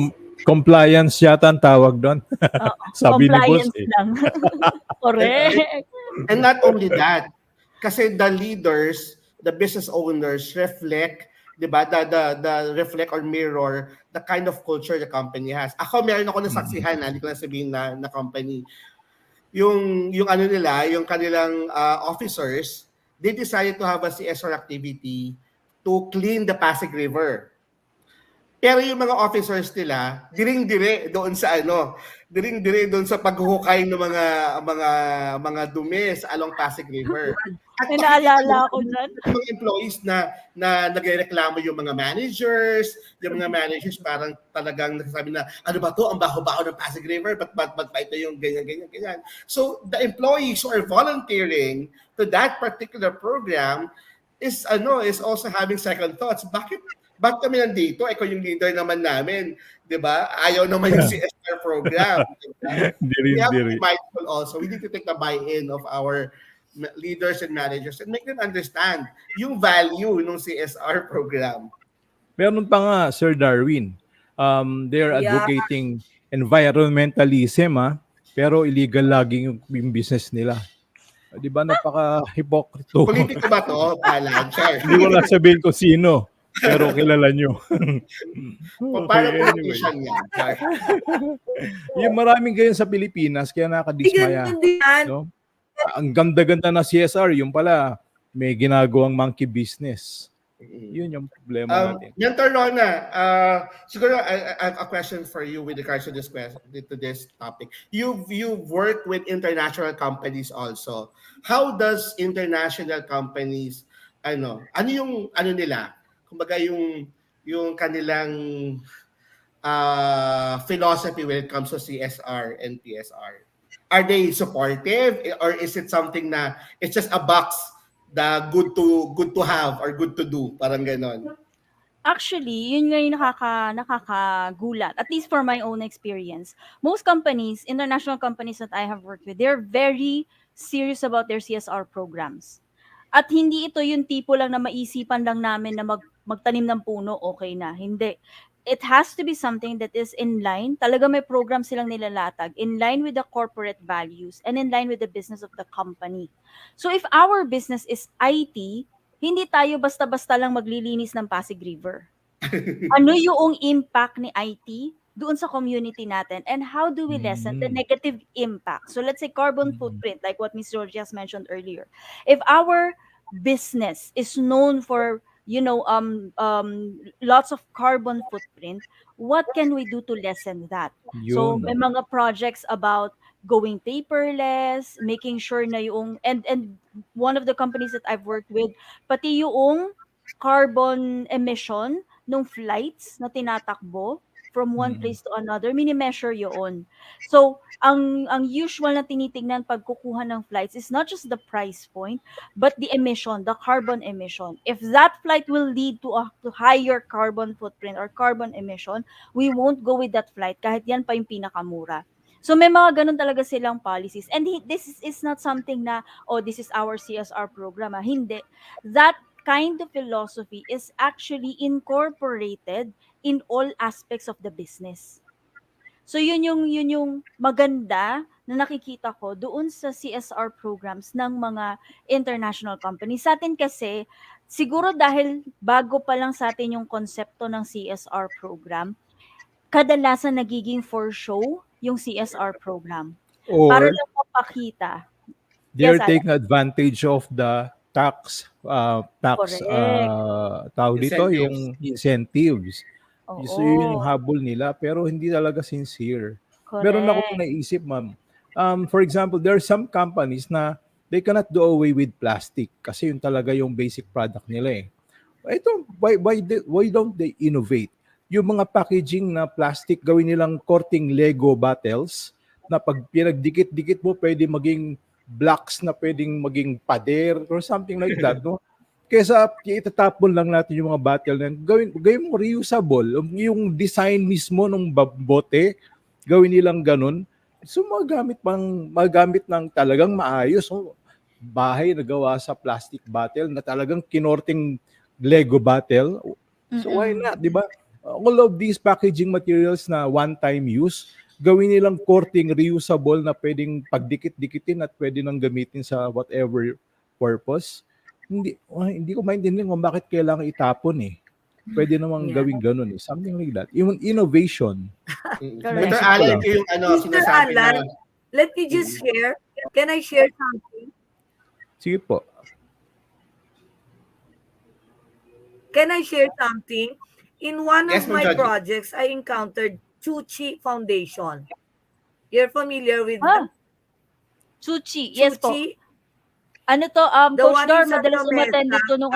Compliance yata ang tawag doon. Oo, Sabi ni boss compliance lang. And, and, Correct. and not only that, kasi the leaders, the business owners reflect, 'di ba? The reflect or mirror the kind of culture the company has. Ako meron ako Mm. nasaksihan, hindi ko na sabihin na company. Yung ano nila, yung kanilang officers, they decided to have a CSR activity to clean the Pasig River. Pero yung mga officers nila, diring-dire doon sa diring-dire doon sa paghuhukay ng mga dumi sa along Pasig River. At May makikita mo naalala ako dyan. yung mga employees na nagrereklamo yung mga managers parang talagang nagsasabi na, ano ba to, ang baho-baho ng Pasig River, ba't pa ito yung ganyan. So the employees who are volunteering to that particular program is also having second thoughts. Bakit kami nandito? Ikaw yung leader naman namin. Di ba? Ayaw naman yung CSR program. Di ba? Diri, We have to diri. be mindful also. We need to take the buy-in of our leaders and managers and make them understand yung value ng CSR program. Meron pa nga, Sir Darwin. They're Yeah. advocating environmentalism, pero illegal lagi yung business nila. Di ba napaka-hipokrito? Politiko ba to? Palan, Char. Hindi ko lang sabihin ko sino, pero kilala nyo. Okay, Para anyway. politician yan, Char. Yung maraming ganyan sa Pilipinas, kaya nakadismaya. Ganun din yan. No? Ang ganda-ganda na CSR, yung pala, may ginagawang monkey business. Yun yung problema natin. Mentor Rona, siguro I have a question for you with regards to this question, to this topic. You've worked with international companies also. How does international companies ano nila? Kumbaga yung kanilang philosophy when it comes to CSR and PSR. Are they supportive or is it something na it's just a box the good to have or good to do, parang ganon? Actually, yun nga yung nakakagulat, at least for my own experience. Most companies, international companies that I have worked with, they're very serious about their CSR programs. At hindi ito yung tipo lang na maisipan lang namin na magtanim ng puno, okay na. Hindi. It has to be something that is in line. Talaga may program silang nilalatag, in line with the corporate values and in line with the business of the company. So if our business is IT, hindi tayo basta-basta lang maglilinis ng Pasig River. Ano yung impact ni IT doon sa community natin and how do we lessen the negative impact? So let's say carbon footprint, like what Ms. Georgie has mentioned earlier. If our business is known for lots of carbon footprint, what can we do to lessen that? So Yun. may mga projects about going paperless, making sure na yung and one of the companies that I've worked with, pati yung carbon emission nung flights na tinatakbo from one place to another, mini-measure yun. So, ang usual na tinitingnan pag kukuha ng flights is not just the price point, but the emission, the carbon emission. If that flight will lead to a higher carbon footprint or carbon emission, we won't go with that flight kahit yan pa yung pinakamura. So may mga ganun talaga silang policies. And this is not something na, oh, this is our CSR program. Hindi. That kind of philosophy is actually incorporated in all aspects of the business. So yun yung maganda na nakikita ko doon sa CSR programs ng mga international companies. Sa atin kasi, siguro dahil bago pa lang sa atin yung konsepto ng CSR program, kadalasan nagiging for show yung CSR program. Para Or lang mapakita. they're Yes, Alan. taking advantage of the tax Correct. tawag dito, Incentives. yung incentives. So yun yung Oo. habol nila pero hindi talaga sincere. Meron akong Correct. naisip, ma'am. For example, there are some companies na they cannot do away with plastic kasi yun talaga yung basic product nila eh. Ito, why don't they innovate? Yung mga packaging na plastic, gawin nilang korting Lego bottles na pag pinagdikit-dikit mo, pwede maging blocks na pwedeng maging pader or something like that, no? Kesa itatapon lang natin yung mga bottle na yun, gawin mo reusable. Yung design mismo ng bote, gawin nilang ganun. So magamit ng talagang maayos. So, bahay na gawa sa plastic bottle na talagang kinorting Lego bottle. So why Mm-mm. not, di ba? All of these packaging materials na one-time use, gawin nilang korting reusable na pwedeng pagdikit-dikitin at pwede nang gamitin sa whatever purpose. Hindi ko maintindihan kung bakit kailangan itapon eh. Pwede namang Yeah. gawing ganun eh. Something like that. Yung innovation. Correct. Mentor Naisip ko Alan, lang. yung Mr. sinasabi na Alan, let me just share. Can I share something? Sige po. Can I share something? In one Yes, of Ma'am my Joji. projects, I encountered Chuchi Foundation. You're familiar with Ah, them? Suchi. Yes po. Chuchi, Ano to, the Coach one Dor, in South madalas umattend America. ito nung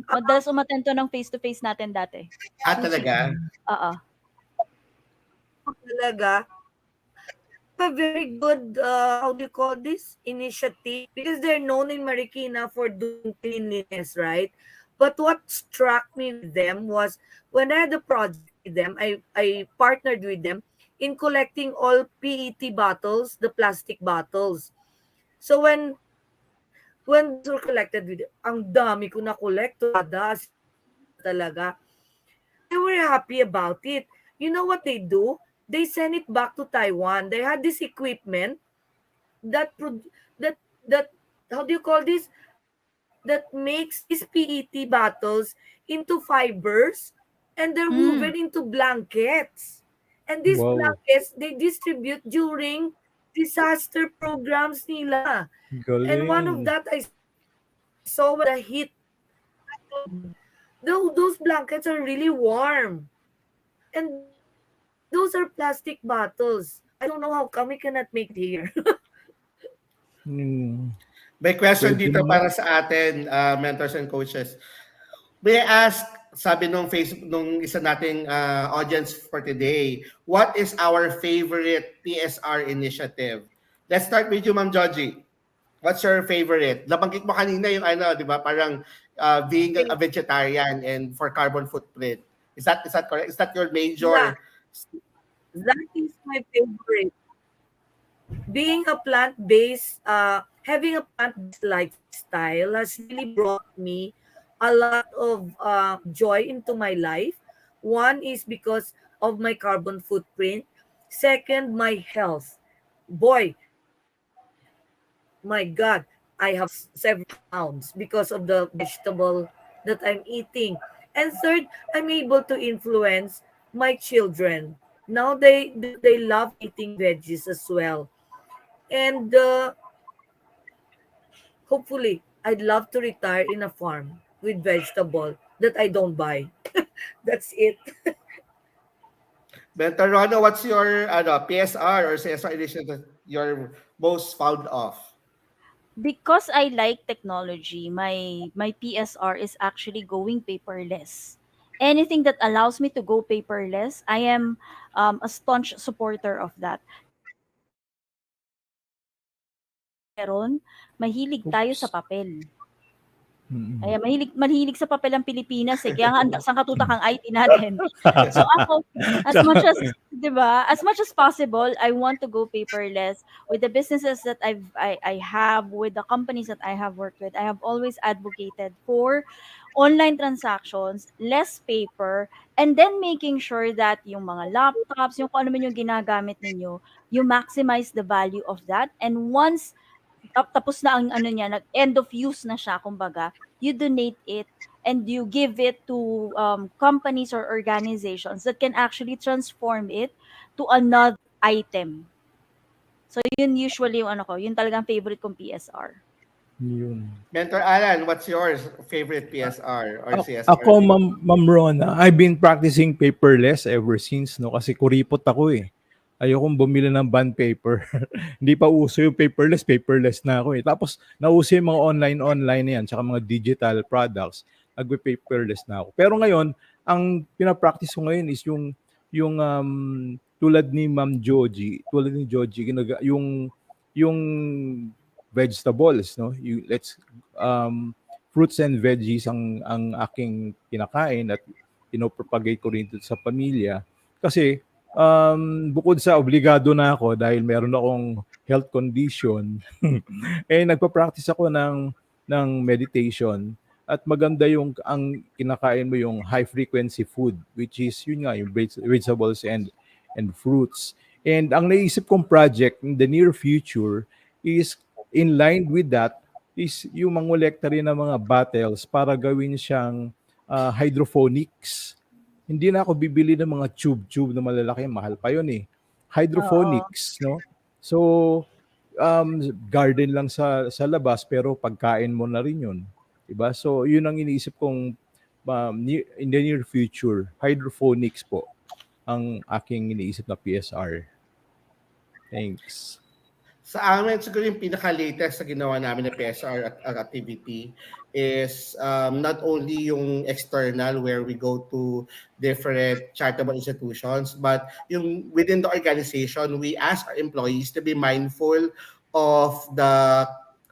madalas umattend to ng face-to-face natin dati. Suchi. talaga. Oo. Talaga, a very good, how do you call this, initiative, because they're known in Marikina for doing cleanliness, right? But what struck me with them was when I had a project with them, I partnered with them in collecting all PET bottles, the plastic bottles. So when those were collected with, ang dami ko na collect, as in sobra talaga. And they were happy about it. You know what they do? They send it back to Taiwan. They had this equipment that that that how do you call this? That makes these PET bottles into fibers, and they're Mm. woven into blankets. And these Wow, blankets they distribute during disaster programs nila. And one of galing. that I saw when the heat happened. Those blankets are really warm. And those are plastic bottles. I don't know how come we cannot make it here. Hmm, May question puwede dito naman. para sa atin, mentors and coaches. May I ask, sabi nung Facebook, nung isa nating audience for today, what is our favorite PSR initiative? Let's start with you, Ma'am Joji. What's your favorite? Nabanggit mo kanina yung ano, di ba? Parang being a Okay. vegetarian and for carbon footprint. Is that correct? Is that your Yeah, major? that is my favorite. Being a plant-based, having a plant-based lifestyle has really brought me a lot of joy into my life. One is because of my carbon footprint. Second, my health. Boy, my God, I have lost several pounds because of the vegetable that I'm eating. And third, I'm able to influence my children. Now they love eating veggies as well. And hopefully, I'd love to retire in a farm with vegetable that I don't buy. That's it. Mentor Rono, what's your PSR or CSR initiative you're most fond of? Because I like technology, my PSR is actually going paperless. Anything that allows me to go paperless, I am a staunch supporter of that. Meron, mahilig tayo sa Oops. papel. Mm. Ayan, mahilig sa papel ang Pilipinas, eh, kaya nga sangkatutak ang IT natin. So ako, as much as 'di ba, as much as possible, I want to go paperless with the businesses that I have, with the companies that I have worked with. I have always advocated for online transactions, less paper, and then making sure that yung mga laptops, yung kung ano man yung ginagamit ninyo, you maximize the value of that. And once tapos na ang ano niya, nag-end of use na siya kumbaga, you donate it and you give it to companies or organizations that can actually transform it to another item. So yun usually yung ano ko, yun talagang favorite kong PSR. Yun. Mentor Alan, what's your favorite PSR or CSR? Ako, Ma'am Rona, I've been practicing paperless ever since, 'no, kasi kuripot ako, eh. Ayokong bumili ng bond paper. Hindi pa uso yung paperless, paperless na ako, eh. Tapos nauso yung mga online na 'yan, tsaka mga digital products, nagpe-paperless na ako. Pero ngayon, ang pina-practice ko ngayon is tulad ni tulad ni Joji, yung vegetables, 'no, fruits and veggies ang aking kinakain at pinopropagate ko rin sa pamilya. Kasi bukod sa obligado na ako dahil meron akong health condition, eh nagpa-practice ako ng meditation at maganda yung ang kinakain mo yung high frequency food, which is yun nga yung vegetables and fruits. And ang naisip kong project in the near future is in line with that is yung mangolekta rin ng mga bottles para gawin siyang hydroponics. Hindi na ako bibili ng mga tube na malalaki, mahal pa yun, eh. Oo. Hydroponics, no? So, garden lang sa labas pero pagkain mo na rin yun. Diba? So, yun ang iniisip kong in the near future, hydroponics po ang aking iniisip na PSR. Thanks. Sa amin, siguro yung pinaka-latest na ginawa namin na PSR activity is not only yung external where we go to different charitable institutions, but yung within the organization, we ask our employees to be mindful of the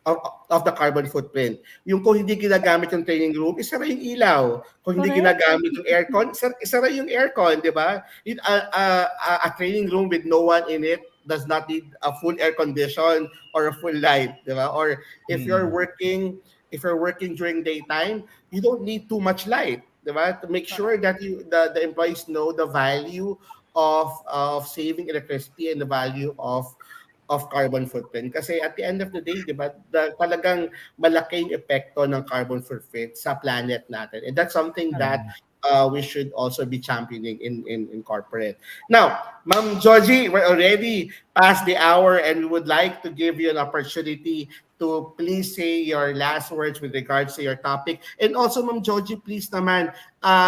of, of the carbon footprint. Yung kung hindi ginagamit yung training room, isara yung ilaw. Kung hindi Correct. ginagamit yung aircon, isara yung aircon, di ba? A training room with no one in it does not need a full air condition or a full light, di ba? Or if you're Mm. working if you're working during daytime, you don't need too much light, di ba? To make sure Correct. that the employees know the value of saving electricity and the value of carbon footprint. Kasi at the end of the day, di ba, talagang malaking epekto ng carbon footprint sa planet natin. And that's something that Mm. we should also be championing in corporate. Now, Ma'am Joji, we're already past the hour and we would like to give you an opportunity to please say your last words with regards to your topic. And also, Ma'am Joji, please naman,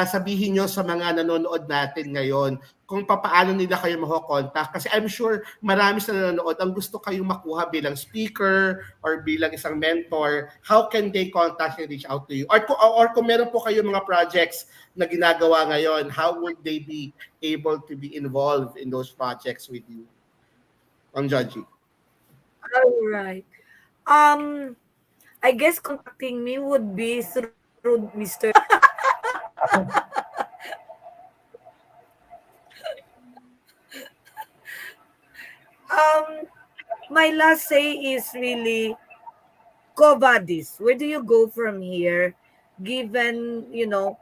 sabihin nyo sa mga nanonood natin ngayon kung paano nila kayo makokontak. Kasi I'm sure marami sa nanonood ang gusto kayong makuha bilang speaker or bilang isang mentor. How can they contact and reach out to you? Or kung meron po kayo mga projects na ginagawa ngayon, how would they be able to be involved in those projects with you? Ma'am Joji. All right. Um, I guess contacting me would be through Mr. um, my last say is really Covadis. Where do you go from here? Given your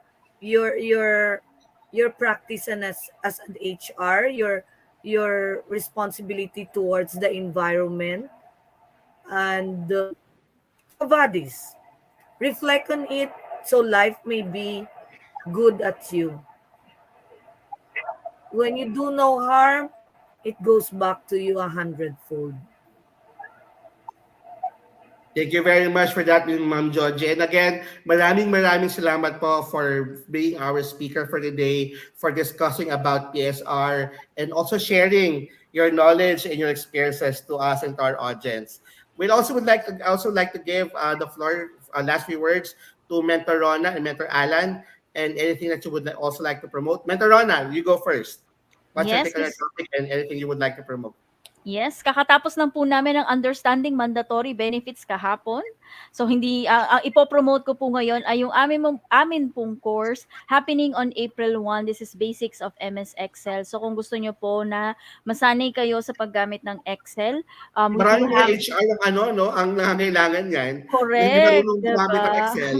practice and as an HR, your responsibility towards the environment and Covadis. Reflect on it so life may be good at you. When you do no harm, it goes back to you 100-fold. Thank you very much for that, Ma'am Georgie. And again, maraming salamat po for being our speaker for the day, for discussing about PSR, and also sharing your knowledge and your experiences to us and to our audience. We also like to give the floor, last few words to Mentor Rona and Mentor Alan, and anything that you would also like to promote. Mentor Rona, you go first. What's your Yes, take on our yes. topic and anything you would like to promote? Yes, kakatapos lang po namin ng understanding mandatory benefits kahapon. So hindi ang ipo-promote ko po ngayon ay yung amin pong course happening on April 1. This is Basics of MS Excel. So kung gusto niyo po na masanay kayo sa paggamit ng Excel, we do Maraming mga have HR ang ano 'no, ang nangangailangan niyan na hindi correct, marunong 'di gumamit ng ba? Excel.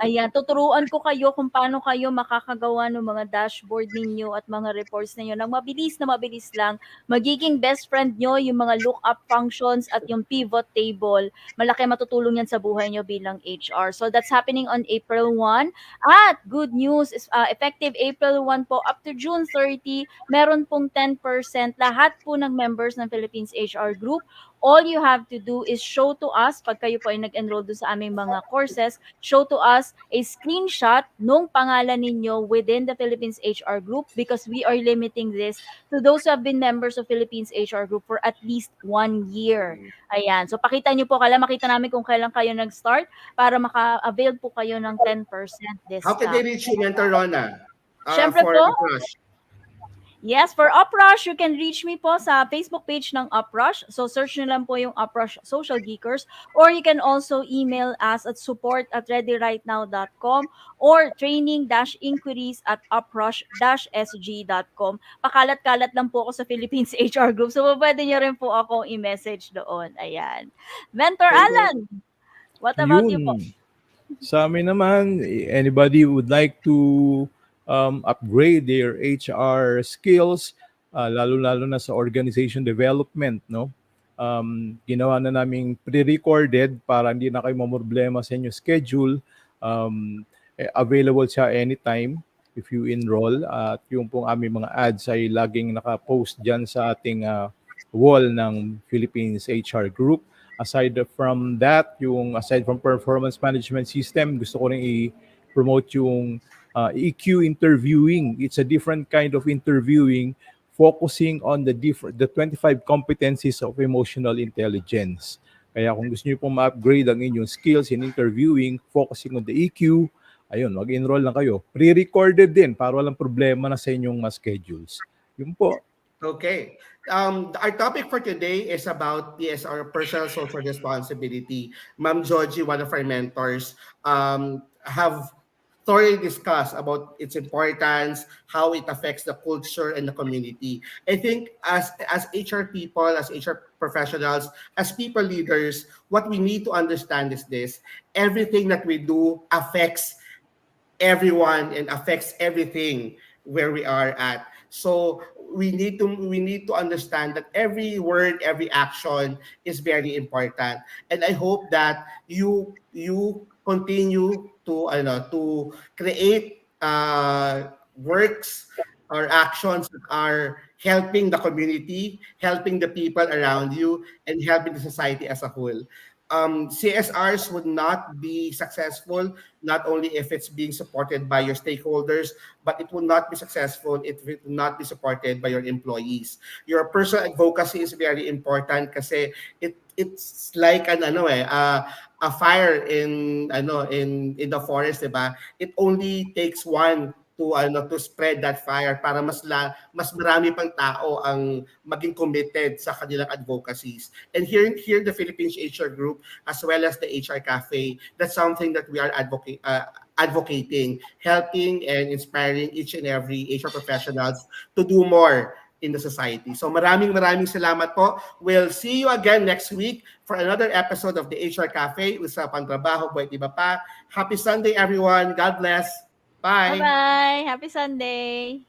Ayan, tuturuan ko kayo kung paano kayo makakagawa ng mga dashboard ninyo at mga reports ninyo ng mabilis na mabilis lang. Magiging best friend nyo yung mga lookup functions at yung pivot table. Malaki matutulong yan sa buhay nyo bilang HR. So that's happening on April 1. At good news is effective April 1 po up to June 30, meron pong 10% lahat po ng members ng Philippines HR Group. All you have to do is show to us, pag kayo po ay nag-enroll doon sa aming mga courses, show to us a screenshot nung pangalan ninyo within the Philippines HR Group because we are limiting this to those who have been members of Philippines HR Group for at least 1 year. Ayan. So, pakita nyo po, makita namin kung kailan kayo nag-start para maka-avail po kayo ng 10% How can they discount. reach you, Mentor Rona, Siyempre for po, approach? yes, for Uprush, you can reach me po sa Facebook page ng Uprush. So, search nyo lang po yung Uprush Social Geekers. Or you can also email us at support@readyrightnow.com or training-inquiries@uprush-sg.com. Pakalat-kalat lang po ako sa Philippines HR Group. So, pwede nyo rin po ako i-message doon. Ayan. Mentor Thank you. Alan, what about you po? Yun. Sa amin naman, anybody would like to upgrade their HR skills, lalo-lalo na sa organization development, no? Ginawa na naming pre-recorded para hindi na kayo mamroblema sa inyong schedule. Available siya anytime if you enroll. At yung pong aming mga ads ay laging nakapost dyan sa ating wall ng Philippines HR Group. Aside from that, aside from performance management system, gusto ko rin i-promote yung EQ interviewing. It's a different kind of interviewing focusing on the 25 competencies of emotional intelligence. Kaya kung gusto niyo pong ma-upgrade ang inyong skills in interviewing, focusing on the EQ, ayun, mag-enroll lang kayo. Pre-recorded din para walang problema na sa inyong schedules. Yun po. Okay. Our topic for today is about PSR, personal social responsibility. Ma'am Joji, one of our mentors, have thoroughly discussed about its importance, how it affects the culture and the community. I think as HR people, as HR professionals, as people leaders, what we need to understand is this: everything that we do affects everyone and affects everything where we are at. So we need to understand that every word, every action is very important. And I hope that you continue to create works or actions that are helping the community, helping the people around you, and helping the society as a whole. CSRs would not be successful not only if it's being supported by your stakeholders, but it will not be successful if it will not be supported by your employees. Your personal advocacy is very important kasi it's like a fire in the forest, 'di ba? It only takes one to spread that fire para mas marami pang tao ang maging committed sa kanilang advocacies. And here the Philippines HR Group as well as the HR Cafe, that's something that we are advocating, helping and inspiring each and every HR professionals to do more in the society. So maraming salamat po. We'll see you again next week for another episode of the HR Cafe. Usapang Trabaho, Buhay Iba Pa. Happy Sunday, everyone. God bless. Bye. Bye-bye. Happy Sunday.